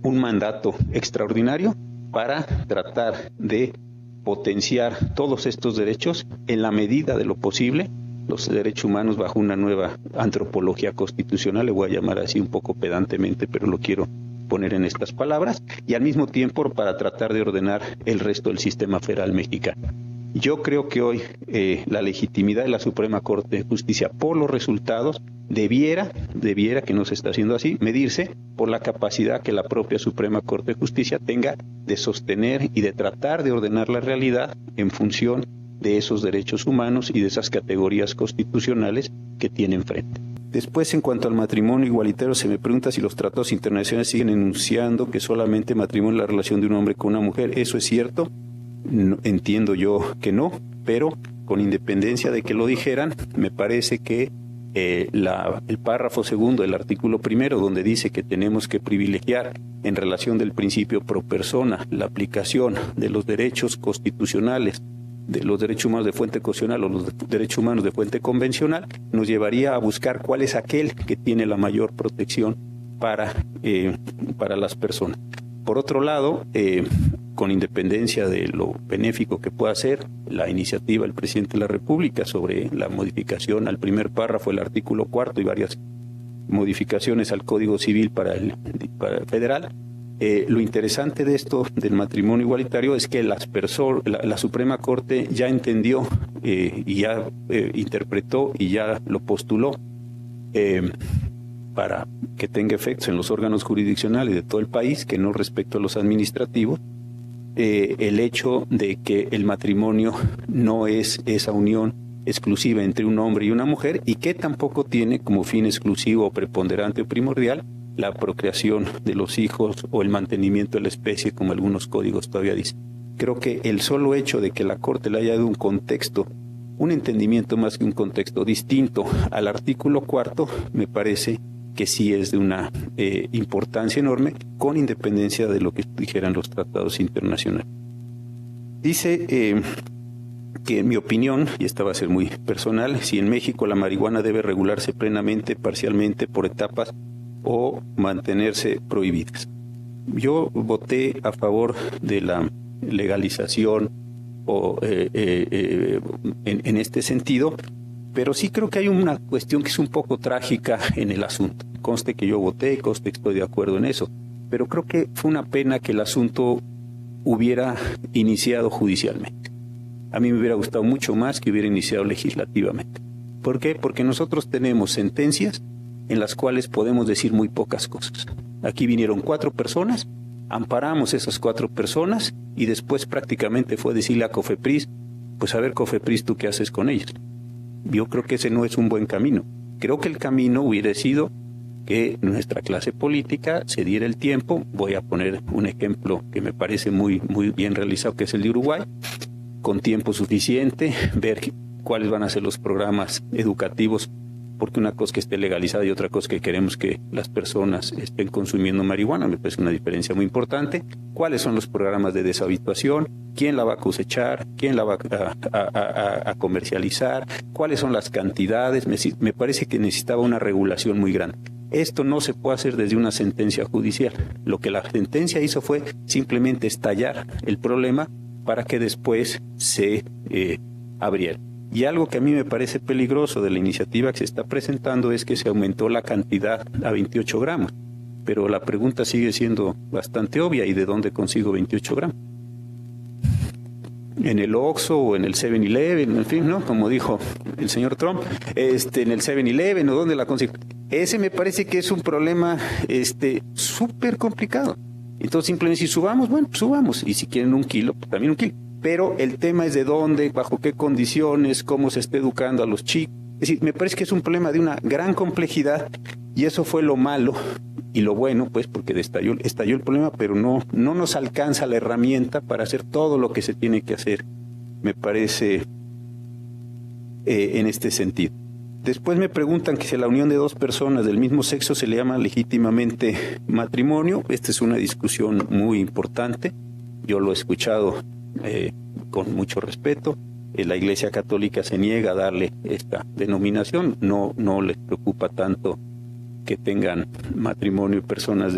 un mandato extraordinario para tratar de potenciar todos estos derechos en la medida de lo posible, los derechos humanos bajo una nueva antropología constitucional, le voy a llamar así un poco pedantemente, pero lo quiero poner en estas palabras, y al mismo tiempo para tratar de ordenar el resto del sistema federal mexicano. Yo creo que hoy la legitimidad de la Suprema Corte de Justicia por los resultados debiera, que no se está haciendo así, medirse por la capacidad que la propia Suprema Corte de Justicia tenga de sostener y de tratar de ordenar la realidad en función de esos derechos humanos y de esas categorías constitucionales que tienen frente. Después, en cuanto al matrimonio igualitario, se me pregunta si los tratados internacionales siguen enunciando que solamente matrimonio es la relación de un hombre con una mujer. ¿Eso es cierto? No, entiendo yo que no, pero con independencia de que lo dijeran, me parece que el párrafo segundo del artículo primero, donde dice que tenemos que privilegiar en relación del principio pro persona la aplicación de los derechos constitucionales, de los derechos humanos de fuente constitucional o los derechos humanos de fuente convencional, nos llevaría a buscar cuál es aquel que tiene la mayor protección para las personas. Por otro lado, con independencia de lo benéfico que pueda ser la iniciativa del presidente de la República sobre la modificación al primer párrafo del artículo 4 y varias modificaciones al Código Civil para el federal, Lo interesante de esto del matrimonio igualitario es que la Suprema Corte ya entendió y ya interpretó y ya lo postuló para que tenga efectos en los órganos jurisdiccionales de todo el país, que no respecto a los administrativos, el hecho de que el matrimonio no es esa unión exclusiva entre un hombre y una mujer y que tampoco tiene como fin exclusivo o preponderante o primordial la procreación de los hijos o el mantenimiento de la especie, como algunos códigos todavía dicen. Creo que el solo hecho de que la Corte le haya dado un contexto, un entendimiento más que un contexto distinto al artículo 4, me parece que sí es de una importancia enorme, con independencia de lo que dijeran los tratados internacionales. Dice que en mi opinión, y esta va a ser muy personal, si en México la marihuana debe regularse plenamente, parcialmente, por etapas o mantenerse prohibidas. Yo voté a favor de la legalización en este sentido, pero sí creo que hay una cuestión que es un poco trágica en el asunto. Conste que yo voté, conste que estoy de acuerdo en eso, pero creo que fue una pena que el asunto hubiera iniciado judicialmente. A mí me hubiera gustado mucho más que hubiera iniciado legislativamente. ¿Por qué? Porque nosotros tenemos sentencias en las cuales podemos decir muy pocas cosas. Aquí vinieron 4 personas, amparamos esas 4 personas y después prácticamente fue decirle a COFEPRIS, pues a ver COFEPRIS, ¿tú qué haces con ellos? Yo creo que ese no es un buen camino. Creo que el camino hubiera sido que nuestra clase política se diera el tiempo. Voy a poner un ejemplo que me parece muy bien realizado, que es el de Uruguay, con tiempo suficiente, ver cuáles van a ser los programas educativos, porque una cosa que esté legalizada y otra cosa que queremos que las personas estén consumiendo marihuana, me parece una diferencia muy importante. ¿Cuáles son los programas de deshabituación? ¿Quién la va a cosechar? ¿Quién la va a comercializar? ¿Cuáles son las cantidades? Me parece que necesitaba una regulación muy grande. Esto no se puede hacer desde una sentencia judicial. Lo que la sentencia hizo fue simplemente estallar el problema para que después se abriera. Y algo que a mí me parece peligroso de la iniciativa que se está presentando es que se aumentó la cantidad a 28 gramos. Pero la pregunta sigue siendo bastante obvia, ¿y de dónde consigo 28 gramos? En el Oxxo o en el 7-Eleven, en fin, ¿no? Como dijo el señor Trump, en el 7-Eleven, ¿o dónde la consigo? Ese me parece que es un problema súper complicado. Entonces simplemente si subamos, bueno, pues subamos. Y si quieren 1 kilo, pues también 1 kilo. Pero el tema es de dónde, bajo qué condiciones, cómo se está educando a los chicos. Es decir, me parece que es un problema de una gran complejidad y eso fue lo malo y lo bueno, pues, porque estalló el problema, pero no nos alcanza la herramienta para hacer todo lo que se tiene que hacer, me parece, en este sentido. Después me preguntan que si a la unión de 2 personas del mismo sexo se le llama legítimamente matrimonio. Esta es una discusión muy importante. Yo lo he escuchado con mucho respeto. La Iglesia Católica se niega a darle esta denominación. No les preocupa tanto que tengan matrimonio personas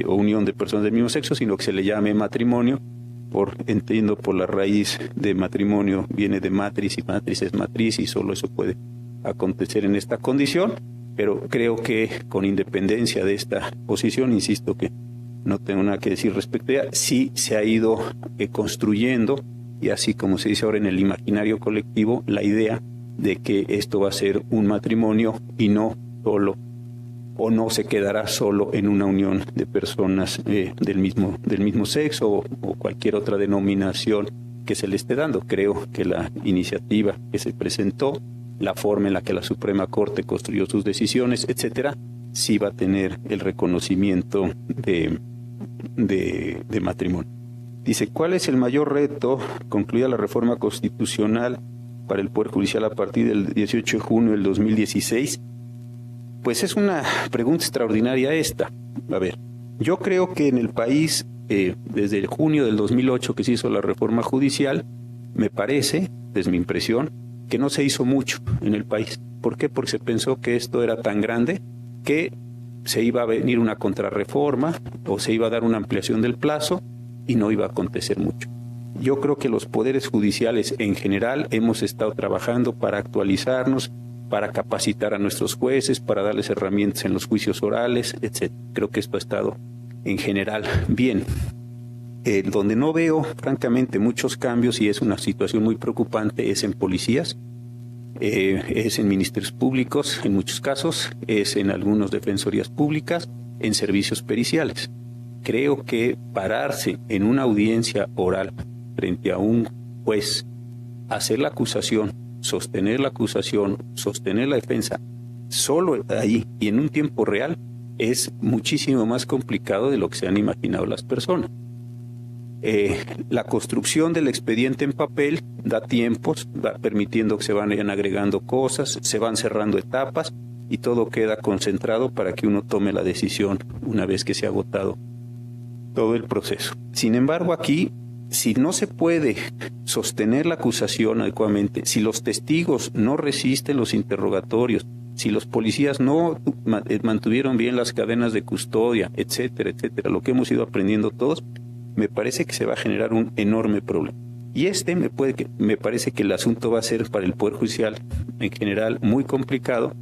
o unión de personas del mismo sexo, sino que se le llame matrimonio. Entiendo por la raíz de matrimonio viene de matris, y matris es matriz, y solo eso puede acontecer en esta condición, pero creo que con independencia de esta posición, insisto que no tengo nada que decir respecto a ella, sí se ha ido construyendo, y así como se dice ahora en el imaginario colectivo, la idea de que esto va a ser un matrimonio y no solo, o no se quedará solo en una unión de personas del mismo sexo o cualquier otra denominación que se le esté dando. Creo que la iniciativa que se presentó, la forma en la que la Suprema Corte construyó sus decisiones, etcétera, sí va a tener el reconocimiento de matrimonio. Dice, ¿cuál es el mayor reto, concluida la reforma constitucional, para el Poder Judicial a partir del 18 de junio del 2016? Pues es una pregunta extraordinaria esta. A ver, yo creo que en el país, desde el junio del 2008 que se hizo la reforma judicial, me parece, desde mi impresión, que no se hizo mucho en el país. ¿Por qué? Porque se pensó que esto era tan grande que se iba a venir una contrarreforma o se iba a dar una ampliación del plazo y no iba a acontecer mucho. Yo creo que los poderes judiciales en general hemos estado trabajando para actualizarnos, para capacitar a nuestros jueces, para darles herramientas en los juicios orales, etc. Creo que esto ha estado en general bien. Donde no veo, francamente, muchos cambios y es una situación muy preocupante es en policías, es en ministerios públicos, en muchos casos, es en algunas defensorías públicas, en servicios periciales. Creo que pararse en una audiencia oral frente a un juez, hacer la acusación, sostener la defensa, solo ahí y en un tiempo real, es muchísimo más complicado de lo que se han imaginado las personas. La construcción del expediente en papel da tiempos, va permitiendo que se vayan agregando cosas, se van cerrando etapas y todo queda concentrado para que uno tome la decisión una vez que se ha agotado todo el proceso. Sin embargo, aquí, si no se puede sostener la acusación adecuadamente, si los testigos no resisten los interrogatorios, si los policías no mantuvieron bien las cadenas de custodia, etcétera, etcétera, lo que hemos ido aprendiendo todos, me parece que se va a generar un enorme problema. Y me parece que el asunto va a ser para el Poder Judicial en general muy complicado,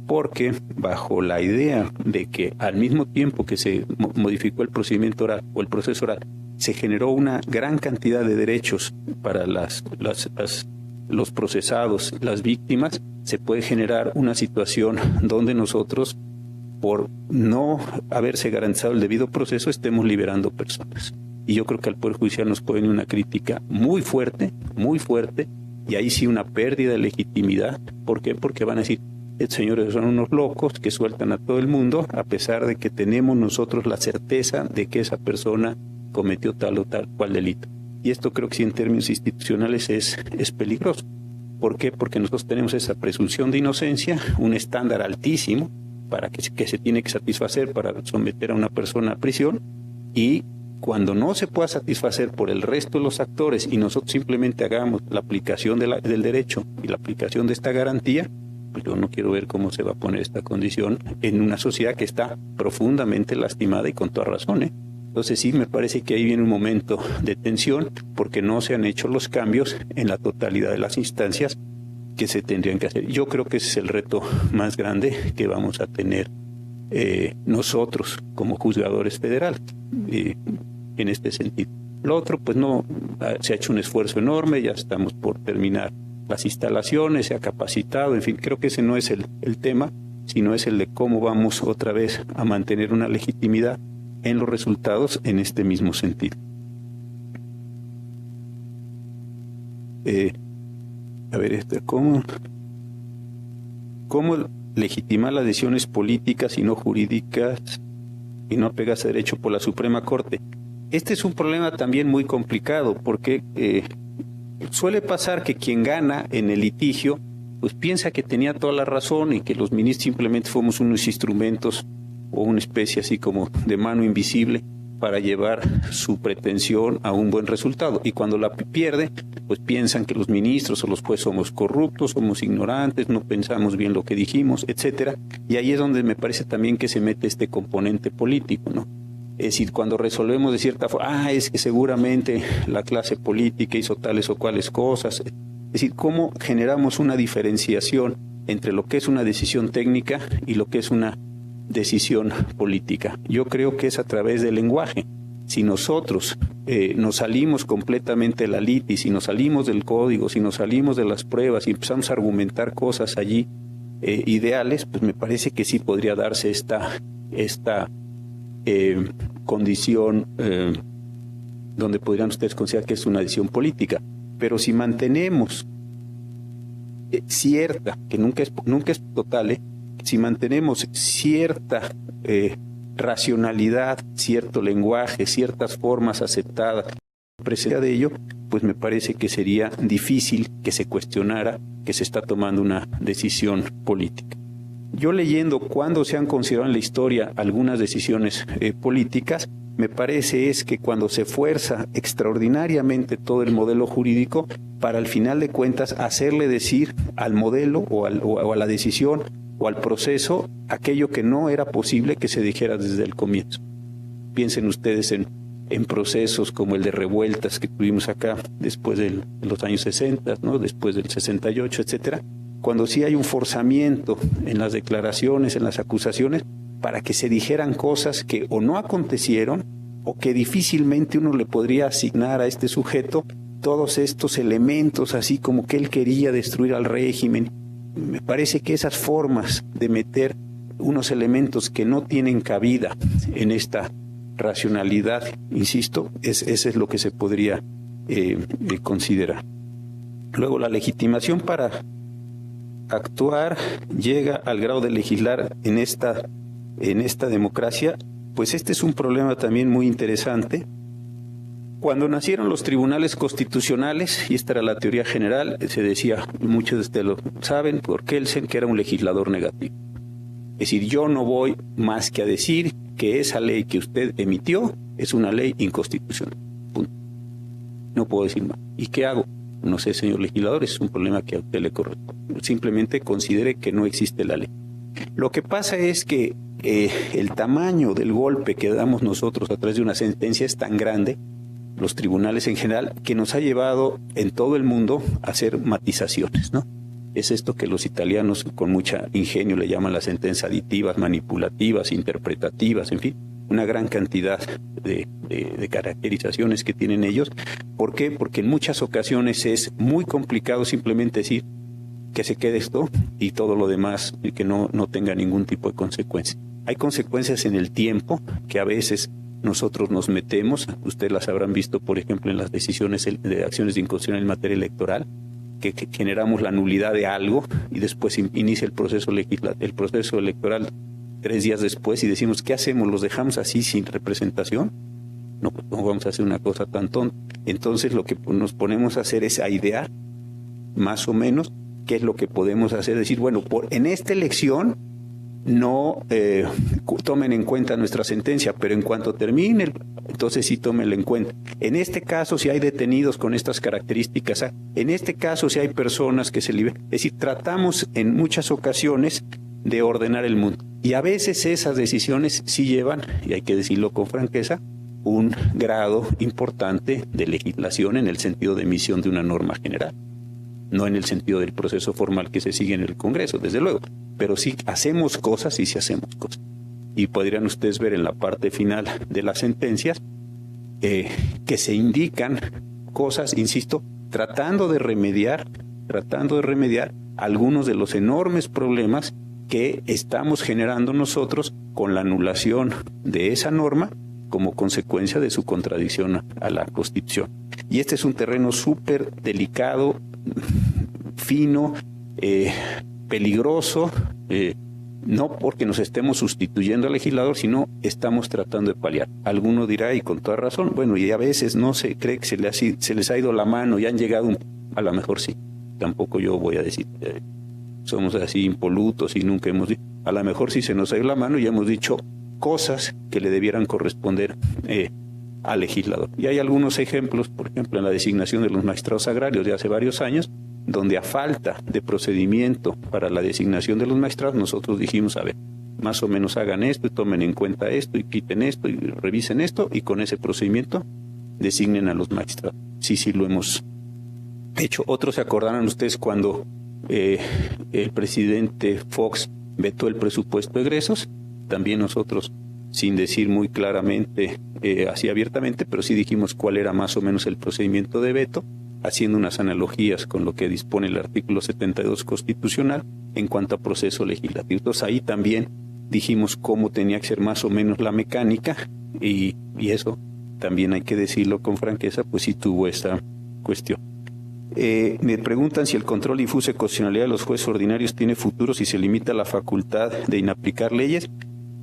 porque bajo la idea de que al mismo tiempo que se modificó el procedimiento oral o el proceso oral, se generó una gran cantidad de derechos para los procesados, las víctimas, se puede generar una situación donde nosotros, por no haberse garantizado el debido proceso, estemos liberando personas. Y yo creo que al Poder Judicial nos puede venir una crítica muy fuerte, y ahí sí una pérdida de legitimidad. ¿Por qué? Porque van a decir, señores, son unos locos que sueltan a todo el mundo, a pesar de que tenemos nosotros la certeza de que esa persona cometió tal o tal cual delito. Y esto creo que sí en términos institucionales es peligroso. ¿Por qué? Porque nosotros tenemos esa presunción de inocencia, un estándar altísimo para que se tiene que satisfacer para someter a una persona a prisión, y cuando no se pueda satisfacer por el resto de los actores y nosotros simplemente hagamos la aplicación del derecho y la aplicación de esta garantía, pues yo no quiero ver cómo se va a poner esta condición en una sociedad que está profundamente lastimada y con toda razón, ¿eh? Entonces sí, me parece que ahí viene un momento de tensión porque no se han hecho los cambios en la totalidad de las instancias que se tendrían que hacer. Yo creo que ese es el reto más grande que vamos a tener nosotros como juzgadores federales en este sentido. Lo otro, pues no, se ha hecho un esfuerzo enorme, ya estamos por terminar las instalaciones, se ha capacitado, en fin, creo que ese no es el tema, sino es el de cómo vamos otra vez a mantener una legitimidad en los resultados en este mismo sentido. ¿Cómo legitimar las decisiones políticas y no jurídicas y no apegarse a derecho por la Suprema Corte? Este es un problema también muy complicado porque suele pasar que quien gana en el litigio pues piensa que tenía toda la razón y que los ministros simplemente fuimos unos instrumentos o una especie así como de mano invisible para llevar su pretensión a un buen resultado. Y cuando la pierde, pues piensan que los ministros o los jueces somos corruptos, somos ignorantes, no pensamos bien lo que dijimos, etcétera. Y ahí es donde me parece también que se mete este componente político, ¿no? Es decir, cuando resolvemos de cierta forma, es que seguramente la clase política hizo tales o cuales cosas. Es decir, cómo generamos una diferenciación entre lo que es una decisión técnica y lo que es una decisión política. Yo creo que es a través del lenguaje. Si nosotros nos salimos completamente de la litis, si nos salimos del código, si nos salimos de las pruebas y empezamos a argumentar cosas allí ideales, pues me parece que sí podría darse esta condición donde podrían ustedes considerar que es una decisión política. Pero si mantenemos cierta, que nunca es total, si mantenemos cierta racionalidad, cierto lenguaje, ciertas formas aceptadas, presencia de ello, pues me parece que sería difícil que se cuestionara que se está tomando una decisión política. Yo leyendo cuándo se han considerado en la historia algunas decisiones políticas, me parece es que cuando se fuerza extraordinariamente todo el modelo jurídico para al final de cuentas hacerle decir al modelo o a la decisión o al proceso aquello que no era posible que se dijera desde el comienzo. Piensen ustedes en procesos como el de revueltas que tuvimos acá después de los años 60, ¿no? Después del 68, etcétera, cuando sí hay un forzamiento en las declaraciones, en las acusaciones, para que se dijeran cosas que o no acontecieron o que difícilmente uno le podría asignar a este sujeto todos estos elementos, así como que él quería destruir al régimen. Me parece que esas formas de meter unos elementos que no tienen cabida en esta racionalidad, insisto, ese es lo que se podría considerar. Luego, la legitimación para actuar llega al grado de legislar en esta democracia. Pues este es un problema también muy interesante. Cuando nacieron los tribunales constitucionales, y esta era la teoría general, se decía, muchos de ustedes lo saben, por Kelsen, que era un legislador negativo. Es decir, yo no voy más que a decir que esa ley que usted emitió es una ley inconstitucional. Punto. No puedo decir más. ¿Y qué hago? No sé, señor legislador, es un problema que a usted le corresponde. Simplemente considere que no existe la ley. Lo que pasa es que el tamaño del golpe que damos nosotros a través de una sentencia es tan grande, los tribunales en general, que nos ha llevado en todo el mundo a hacer matizaciones, ¿no? Es esto que los italianos con mucha ingenio le llaman las sentencias aditivas, manipulativas, interpretativas, en fin, una gran cantidad de caracterizaciones que tienen ellos. ¿Por qué? Porque en muchas ocasiones es muy complicado simplemente decir que se quede esto y todo lo demás y que no tenga ningún tipo de consecuencia. Hay consecuencias en el tiempo que a veces nosotros nos metemos, ustedes las habrán visto, por ejemplo, en las decisiones de acciones de inconstitucionalidad en materia electoral, que generamos la nulidad de algo y después inicia el proceso electoral 3 días después y decimos, ¿qué hacemos? ¿Los dejamos así sin representación? No, pues no vamos a hacer una cosa tan tonta. Entonces lo que nos ponemos a hacer es a idear más o menos qué es lo que podemos hacer. Decir, bueno, en esta elección no tomen en cuenta nuestra sentencia, pero en cuanto termine, entonces sí tómenla en cuenta. En este caso, si hay detenidos con estas características, en este caso, si hay personas que se liberan. Es decir, tratamos en muchas ocasiones de ordenar el mundo. Y a veces esas decisiones sí llevan, y hay que decirlo con franqueza, un grado importante de legislación en el sentido de emisión de una norma general. No en el sentido del proceso formal que se sigue en el Congreso, desde luego, pero sí hacemos cosas y sí hacemos cosas. Y podrían ustedes ver en la parte final de las sentencias que se indican cosas, insisto, tratando de remediar algunos de los enormes problemas que estamos generando nosotros con la anulación de esa norma como consecuencia de su contradicción a la Constitución. Y este es un terreno súper delicado, fino, peligroso, no porque nos estemos sustituyendo al legislador, sino estamos tratando de paliar. Alguno dirá, y con toda razón, bueno, y a veces no se cree que se les ha ido la mano y han llegado, a lo mejor sí, tampoco yo voy a decir, somos así impolutos y nunca hemos dicho, a lo mejor sí se nos ha ido la mano y hemos dicho cosas que le debieran corresponder al legislador. Y hay algunos ejemplos, por ejemplo, en la designación de los magistrados agrarios de hace varios años, donde a falta de procedimiento para la designación de los magistrados, nosotros dijimos, a ver, más o menos hagan esto y tomen en cuenta esto y quiten esto y revisen esto y con ese procedimiento designen a los magistrados. Sí lo hemos hecho. Otros se acordarán ustedes cuando el presidente Fox vetó el presupuesto de egresos, también nosotros, sin decir muy claramente, así abiertamente, pero sí dijimos cuál era más o menos el procedimiento de veto, haciendo unas analogías con lo que dispone el artículo 72 constitucional en cuanto a proceso legislativo. Entonces ahí también dijimos cómo tenía que ser más o menos la mecánica y eso también hay que decirlo con franqueza, pues sí tuvo esta cuestión. Me preguntan si el control difuso de constitucionalidad de los jueces ordinarios tiene futuro si se limita la facultad de inaplicar leyes.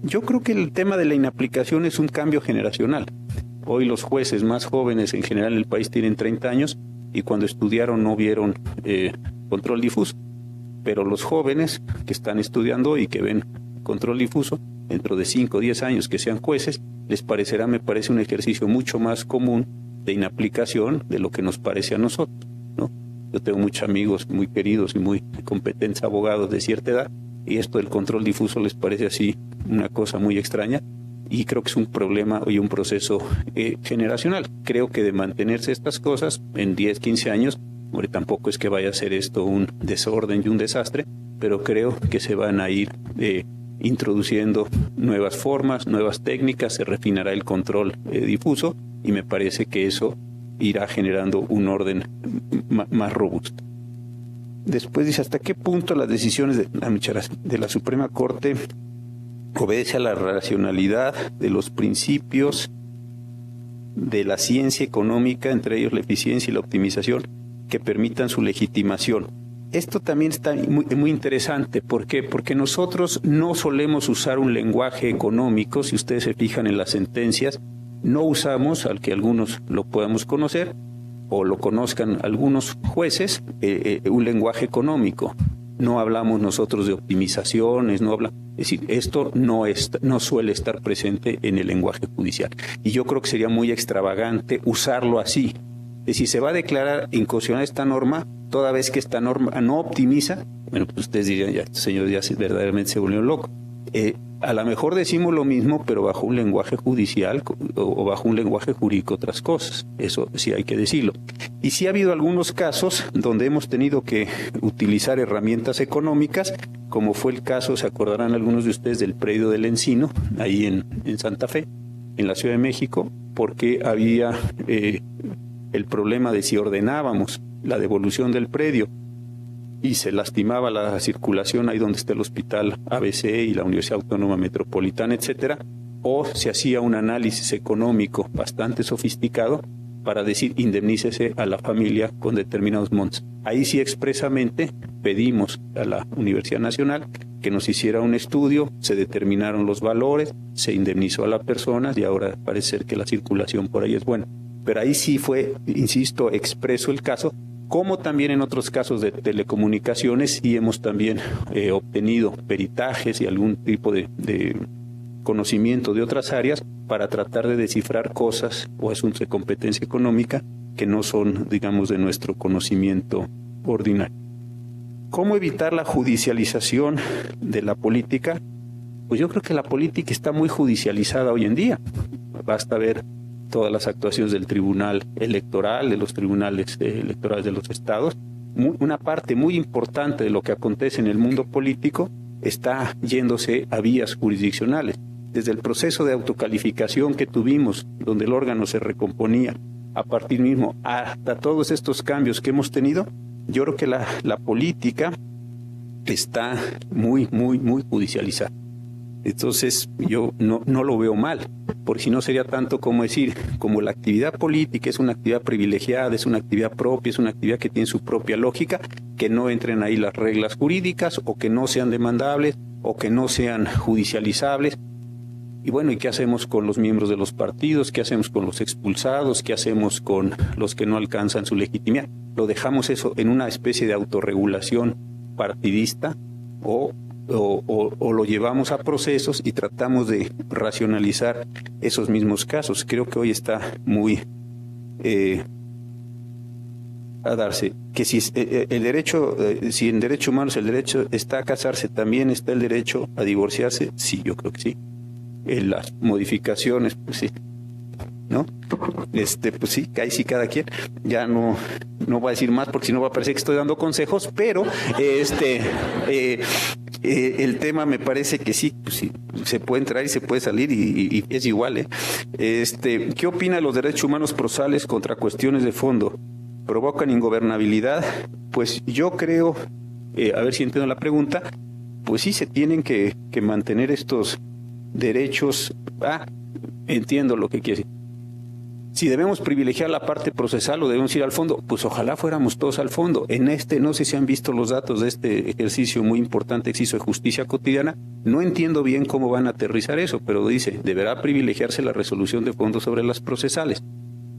Yo creo que el tema de la inaplicación es un cambio generacional. Hoy los jueces más jóvenes en general en el país tienen 30 años y cuando estudiaron no vieron control difuso. Pero los jóvenes que están estudiando hoy y que ven control difuso, dentro de 5 o 10 años que sean jueces, les parecerá, me parece, un ejercicio mucho más común de inaplicación de lo que nos parece a nosotros, ¿no? Yo tengo muchos amigos muy queridos y muy competentes abogados de cierta edad y esto del control difuso les parece así una cosa muy extraña y creo que es un problema y un proceso generacional. Creo que de mantenerse estas cosas en 10, 15 años, hombre, tampoco es que vaya a ser esto un desorden y un desastre, pero creo que se van a ir introduciendo nuevas formas, nuevas técnicas, se refinará el control difuso y me parece que eso irá generando un orden más robusto. Después dice, ¿hasta qué punto las decisiones de la Suprema Corte obedece a la racionalidad de los principios de la ciencia económica, entre ellos la eficiencia y la optimización, que permitan su legitimación? Esto también está muy interesante. ¿Por qué? Porque nosotros no solemos usar un lenguaje económico. Si ustedes se fijan en las sentencias, no usamos, al que algunos lo podamos conocer, o lo conozcan algunos jueces, un lenguaje económico. No hablamos nosotros de optimizaciones, es decir, esto no suele estar presente en el lenguaje judicial. Y yo creo que sería muy extravagante usarlo así. Es decir, se va a declarar inconstitucional esta norma toda vez que esta norma no optimiza. Bueno, pues ustedes dirían, ya, este señor ya verdaderamente se volvió loco. A lo mejor decimos lo mismo, pero bajo un lenguaje judicial o bajo un lenguaje jurídico otras cosas. Eso sí hay que decirlo. Y sí ha habido algunos casos donde hemos tenido que utilizar herramientas económicas, como fue el caso, se acordarán algunos de ustedes, del predio del Encino, ahí en Santa Fe, en la Ciudad de México, porque había el problema de si ordenábamos la devolución del predio y se lastimaba la circulación ahí donde está el Hospital ABC y la Universidad Autónoma Metropolitana, etcétera, o se hacía un análisis económico bastante sofisticado para decir indemnícese a la familia con determinados montos. Ahí sí expresamente pedimos a la Universidad Nacional que nos hiciera un estudio, se determinaron los valores, se indemnizó a la persona y ahora parece ser que la circulación por ahí es buena. Pero ahí sí fue, insisto, expreso el caso, como también en otros casos de telecomunicaciones, y hemos también obtenido peritajes y algún tipo de conocimiento de otras áreas para tratar de descifrar cosas o asuntos de competencia económica que no son, digamos, de nuestro conocimiento ordinario. ¿Cómo evitar la judicialización de la política? Pues yo creo que la política está muy judicializada hoy en día. Basta ver todas las actuaciones del Tribunal Electoral, de los tribunales electorales de los estados. Una parte muy importante de lo que acontece en el mundo político está yéndose a vías jurisdiccionales. Desde el proceso de autocalificación que tuvimos, donde el órgano se recomponía a partir mismo, hasta todos estos cambios que hemos tenido, yo creo que la política está muy judicializada. Entonces yo no lo veo mal, porque si no sería tanto como decir, como la actividad política es una actividad privilegiada, es una actividad propia, es una actividad que tiene su propia lógica, que no entren ahí las reglas jurídicas o que no sean demandables o que no sean judicializables. Y bueno, ¿y qué hacemos con los miembros de los partidos? ¿Qué hacemos con los expulsados? ¿Qué hacemos con los que no alcanzan su legitimidad? ¿Lo dejamos eso en una especie de autorregulación partidista o lo llevamos a procesos y tratamos de racionalizar esos mismos casos? Creo que hoy está muy a darse que si el derecho, si en derecho humano el derecho está a casarse, también está el derecho a divorciarse. Sí, yo creo que sí. Las modificaciones, pues sí, ¿no? Pues sí, ahí sí cada quien. Ya no voy a decir más porque si no va a parecer que estoy dando consejos, pero el tema me parece que sí, pues sí, se puede entrar y se puede salir y es igual, ¿Qué opina de los derechos humanos procesales contra cuestiones de fondo? ¿Provocan ingobernabilidad? Pues yo creo, a ver si entiendo la pregunta, pues sí se tienen que mantener estos derechos. Entiendo lo que quiere decir. Si debemos privilegiar la parte procesal o debemos ir al fondo, pues ojalá fuéramos todos al fondo. No sé si han visto los datos de este ejercicio muy importante, ejercicio de justicia cotidiana. No entiendo bien cómo van a aterrizar eso, pero dice, deberá privilegiarse la resolución de fondo sobre las procesales.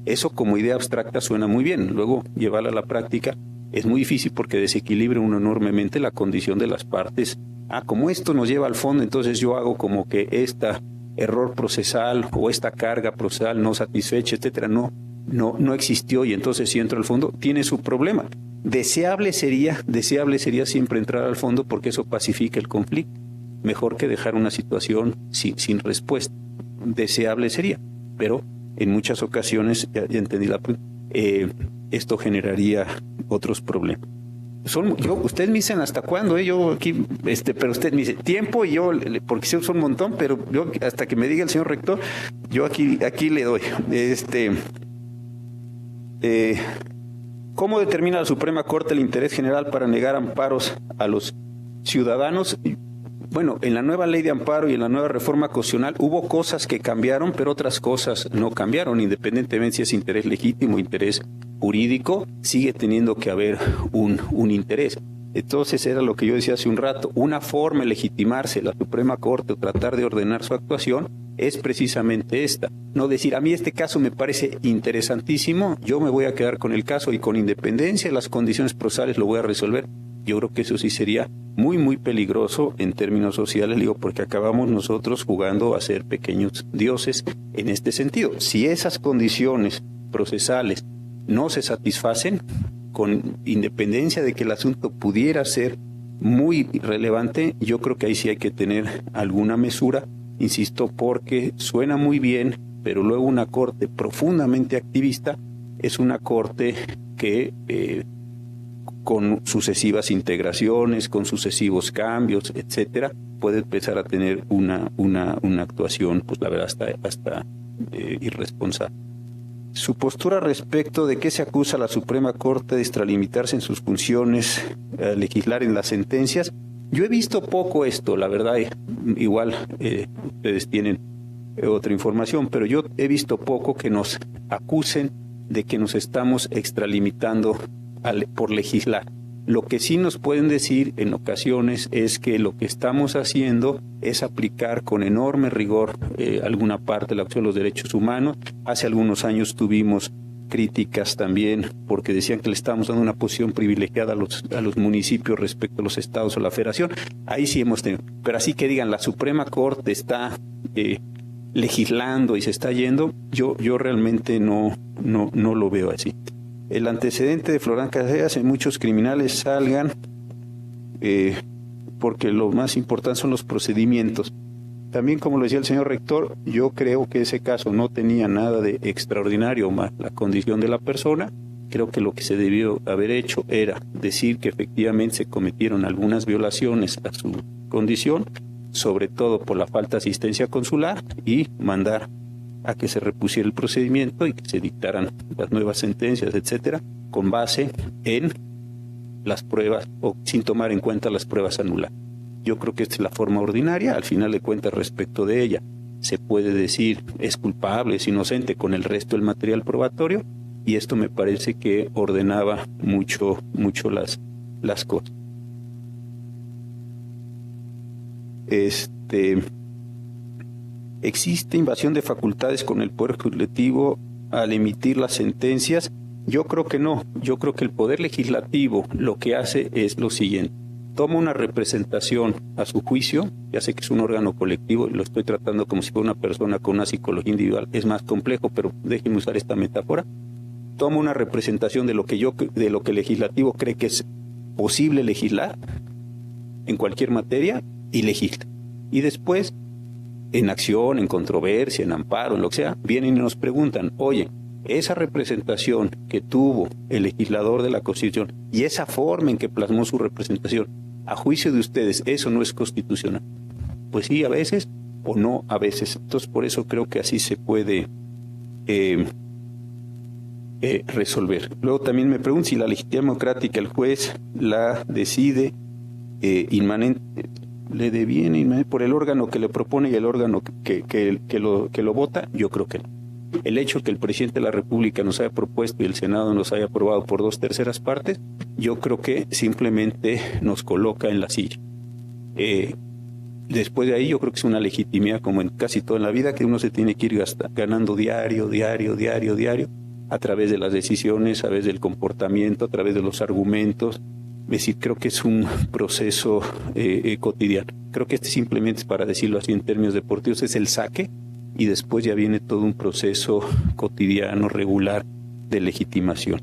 Eso como idea abstracta suena muy bien. Luego, llevarla a la práctica es muy difícil porque desequilibra uno enormemente la condición de las partes. Como esto nos lleva al fondo, entonces yo hago como que esta error procesal o esta carga procesal no satisfecha, etcétera, no existió, y entonces si entro al fondo tiene su problema. Deseable sería siempre entrar al fondo porque eso pacifica el conflicto, mejor que dejar una situación sin respuesta. Deseable sería, pero en muchas ocasiones, ya entendí esto generaría otros problemas. ustedes me dicen hasta cuándo, yo aquí, pero usted me dice tiempo y yo, porque son un montón, pero yo hasta que me diga el señor rector, yo aquí le doy. ¿Cómo determina la Suprema Corte el interés general para negar amparos a los ciudadanos? Bueno, en la nueva ley de amparo y en la nueva reforma constitucional hubo cosas que cambiaron, pero otras cosas no cambiaron, independientemente si es interés legítimo o interés jurídico, sigue teniendo que haber un interés. Entonces era lo que yo decía hace un rato, una forma de legitimarse la Suprema Corte o tratar de ordenar su actuación es precisamente esta, no decir a mí este caso me parece interesantísimo, yo me voy a quedar con el caso y con independencia de las condiciones procesales lo voy a resolver. Yo creo que eso sí sería muy, muy peligroso en términos sociales, digo, porque acabamos nosotros jugando a ser pequeños dioses en este sentido. Si esas condiciones procesales no se satisfacen, con independencia de que el asunto pudiera ser muy relevante, yo creo que ahí sí hay que tener alguna mesura, insisto, porque suena muy bien, pero luego una corte profundamente activista es una corte que con sucesivas integraciones, con sucesivos cambios, etcétera, puede empezar a tener una actuación, pues la verdad, hasta irresponsable. Su postura respecto de que se acusa a la Suprema Corte de extralimitarse en sus funciones, legislar en las sentencias, yo he visto poco esto, la verdad, igual ustedes tienen otra información, pero yo he visto poco que nos acusen de que nos estamos extralimitando por legislar. Lo que sí nos pueden decir en ocasiones es que lo que estamos haciendo es aplicar con enorme rigor alguna parte de la acción de los derechos humanos. Hace algunos años tuvimos críticas también porque decían que le estábamos dando una posición privilegiada a los municipios respecto a los estados o la federación. Ahí sí hemos tenido. Pero así que digan, la Suprema Corte está legislando y se está yendo, yo realmente no lo veo así. El antecedente de Florán Casellas, en muchos criminales salgan porque lo más importante son los procedimientos. También, como lo decía el señor rector, yo creo que ese caso no tenía nada de extraordinario más la condición de la persona. Creo que lo que se debió haber hecho era decir que efectivamente se cometieron algunas violaciones a su condición, sobre todo por la falta de asistencia consular, y mandar a que se repusiera el procedimiento y que se dictaran las nuevas sentencias, etcétera, con base en las pruebas o sin tomar en cuenta las pruebas anuladas. Yo creo que esta es la forma ordinaria. Al final de cuentas, respecto de ella, se puede decir es culpable, es inocente con el resto del material probatorio, y esto me parece que ordenaba mucho las cosas. ¿Existe invasión de facultades con el Poder Legislativo al emitir las sentencias? Yo creo que no. Yo creo que el Poder Legislativo lo que hace es lo siguiente. Toma una representación a su juicio, ya sé que es un órgano colectivo y lo estoy tratando como si fuera una persona con una psicología individual. Es más complejo, pero déjenme usar esta metáfora. Toma una representación de lo que el legislativo cree que es posible legislar en cualquier materia y legisla. Y después, en acción, en controversia, en amparo, en lo que sea, vienen y nos preguntan, oye, esa representación que tuvo el legislador de la Constitución y esa forma en que plasmó su representación, a juicio de ustedes, ¿eso no es constitucional? Pues sí, a veces, o no a veces. Entonces, por eso creo que así se puede resolver. Luego también me pregunto si la legitimidad democrática, el juez la decide inmanente, le deviene por el órgano que le propone y el órgano que lo vota. Yo creo que no. El hecho que el presidente de la República nos haya propuesto y el Senado nos haya aprobado por 2/3 partes, yo creo que simplemente nos coloca en la silla. Después de ahí yo creo que es una legitimidad, como en casi toda la vida, que uno se tiene que ir ganando diario, a través de las decisiones, a través del comportamiento, a través de los argumentos. Es decir, creo que es un proceso cotidiano. Creo que simplemente, para decirlo así en términos deportivos, es el saque, y después ya viene todo un proceso cotidiano, regular, de legitimación.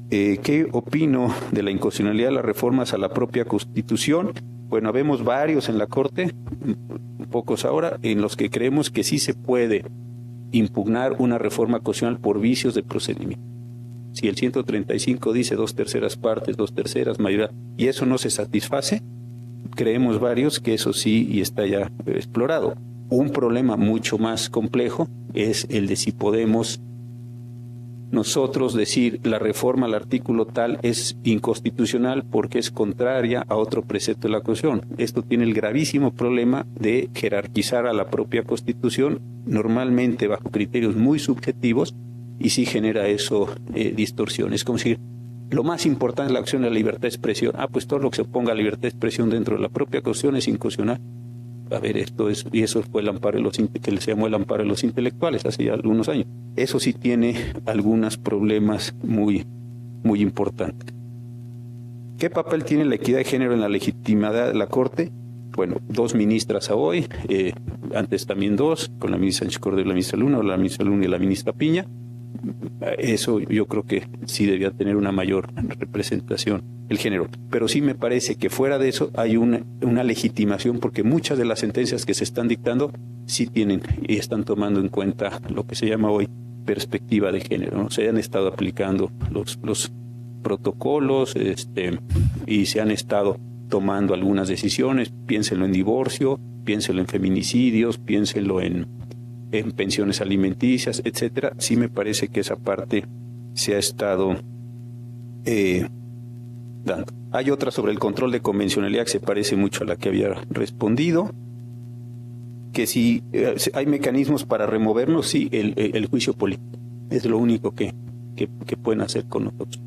¿Qué opino de la inconstitucionalidad de las reformas a la propia Constitución? Bueno, vemos varios en la Corte, pocos ahora, en los que creemos que sí se puede impugnar una reforma constitucional por vicios de procedimiento. Si el 135 dice 2/3 partes, 2/3 mayoría, y eso no se satisface, creemos varios que eso sí y está ya explorado. Un problema mucho más complejo es el de si podemos nosotros decir la reforma al artículo tal es inconstitucional porque es contraria a otro precepto de la Constitución. Esto tiene el gravísimo problema de jerarquizar a la propia Constitución, normalmente bajo criterios muy subjetivos, y sí genera eso distorsión. Es como si lo más importante es la acción de la libertad de expresión. Pues todo lo que se oponga a la libertad de expresión dentro de la propia Constitución es inconstitucional. A ver, y eso fue el amparo de que se llamó el amparo de los intelectuales hace ya algunos años. Eso sí tiene algunos problemas muy, muy importantes. ¿Qué papel tiene la equidad de género en la legitimidad de la Corte? Bueno, 2 ministras a hoy, antes también 2, con la ministra Sánchez Cordero y la ministra Luna, o la ministra Luna y la ministra Piña. Eso yo creo que sí debía tener una mayor representación el género, pero sí me parece que fuera de eso hay una legitimación, porque muchas de las sentencias que se están dictando sí tienen y están tomando en cuenta lo que se llama hoy perspectiva de género, ¿no? Se han estado aplicando los protocolos y se han estado tomando algunas decisiones. Piénsenlo en divorcio, piénsenlo en feminicidios, piénsenlo en pensiones alimenticias, etcétera. Sí me parece que esa parte se ha estado dando. Hay otra sobre el control de convencionalidad que se parece mucho a la que había respondido, que si hay mecanismos para removernos, sí, el juicio político es lo único que pueden hacer con nosotros.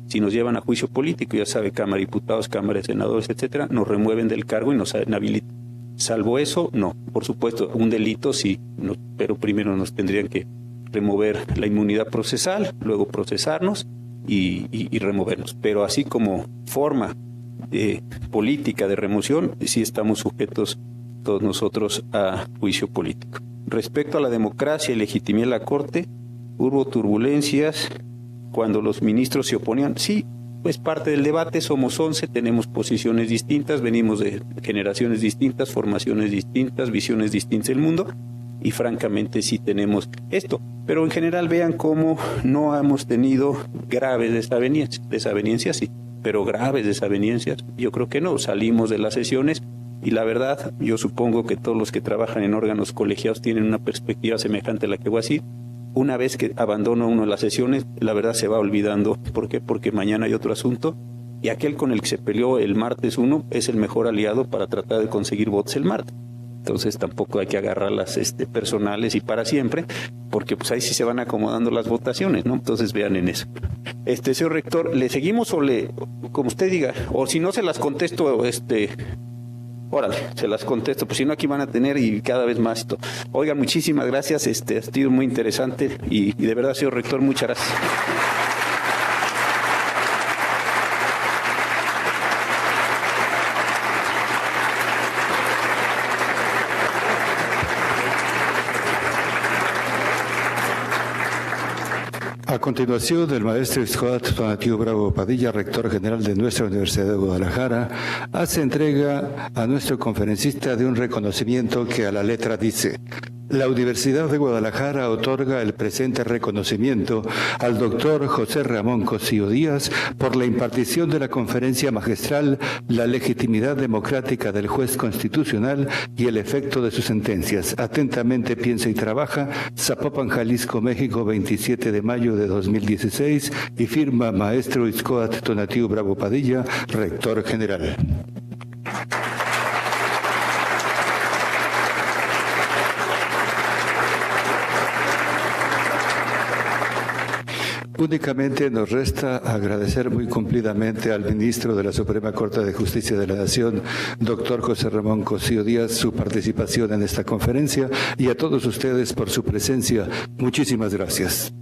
Si nos llevan a juicio político, ya sabe, Cámara de Diputados, Cámara de Senadores, etcétera, nos remueven del cargo y nos inhabilitan. Salvo eso, no. Por supuesto, un delito sí, no, pero primero nos tendrían que remover la inmunidad procesal, luego procesarnos y removernos. Pero así como forma política de remoción, sí estamos sujetos todos nosotros a juicio político. Respecto a la democracia y legitimidad de la Corte, hubo turbulencias cuando los ministros se oponían. Sí, es parte del debate, somos 11, tenemos posiciones distintas, venimos de generaciones distintas, formaciones distintas, visiones distintas del mundo, y francamente sí tenemos esto. Pero en general vean cómo no hemos tenido graves desavenencias sí, pero graves desavenencias yo creo que no. Salimos de las sesiones y la verdad, yo supongo que todos los que trabajan en órganos colegiados tienen una perspectiva semejante a la que voy a decir. Una vez que abandona uno las sesiones, la verdad se va olvidando. ¿Por qué? Porque mañana hay otro asunto y aquel con el que se peleó el martes 1 es el mejor aliado para tratar de conseguir votos el martes. Entonces tampoco hay que agarrarlas personales y para siempre, porque pues ahí sí se van acomodando las votaciones, ¿no? Entonces vean en eso. Señor rector, ¿le seguimos o como usted diga? O si no se las contesto, órale, se las contesto, pues si no aquí van a tener y cada vez más esto. Oigan, muchísimas gracias, ha sido muy interesante y de verdad, señor rector, muchas gracias. A continuación, el maestro Iscoat Tonatiuh Bravo Padilla, rector general de nuestra Universidad de Guadalajara, hace entrega a nuestro conferencista de un reconocimiento que a la letra dice: la Universidad de Guadalajara otorga el presente reconocimiento al doctor José Ramón Cosío Díaz por la impartición de la conferencia magistral La legitimidad democrática del juez constitucional y el efecto de sus sentencias. Atentamente piensa y trabaja, Zapopan, Jalisco, México, 27 de mayo de 2016, y firma maestro Iscoat Tonatiuh Bravo Padilla, rector general. Únicamente nos resta agradecer muy cumplidamente al ministro de la Suprema Corte de Justicia de la Nación, doctor José Ramón Cosío Díaz, su participación en esta conferencia, y a todos ustedes por su presencia. Muchísimas gracias.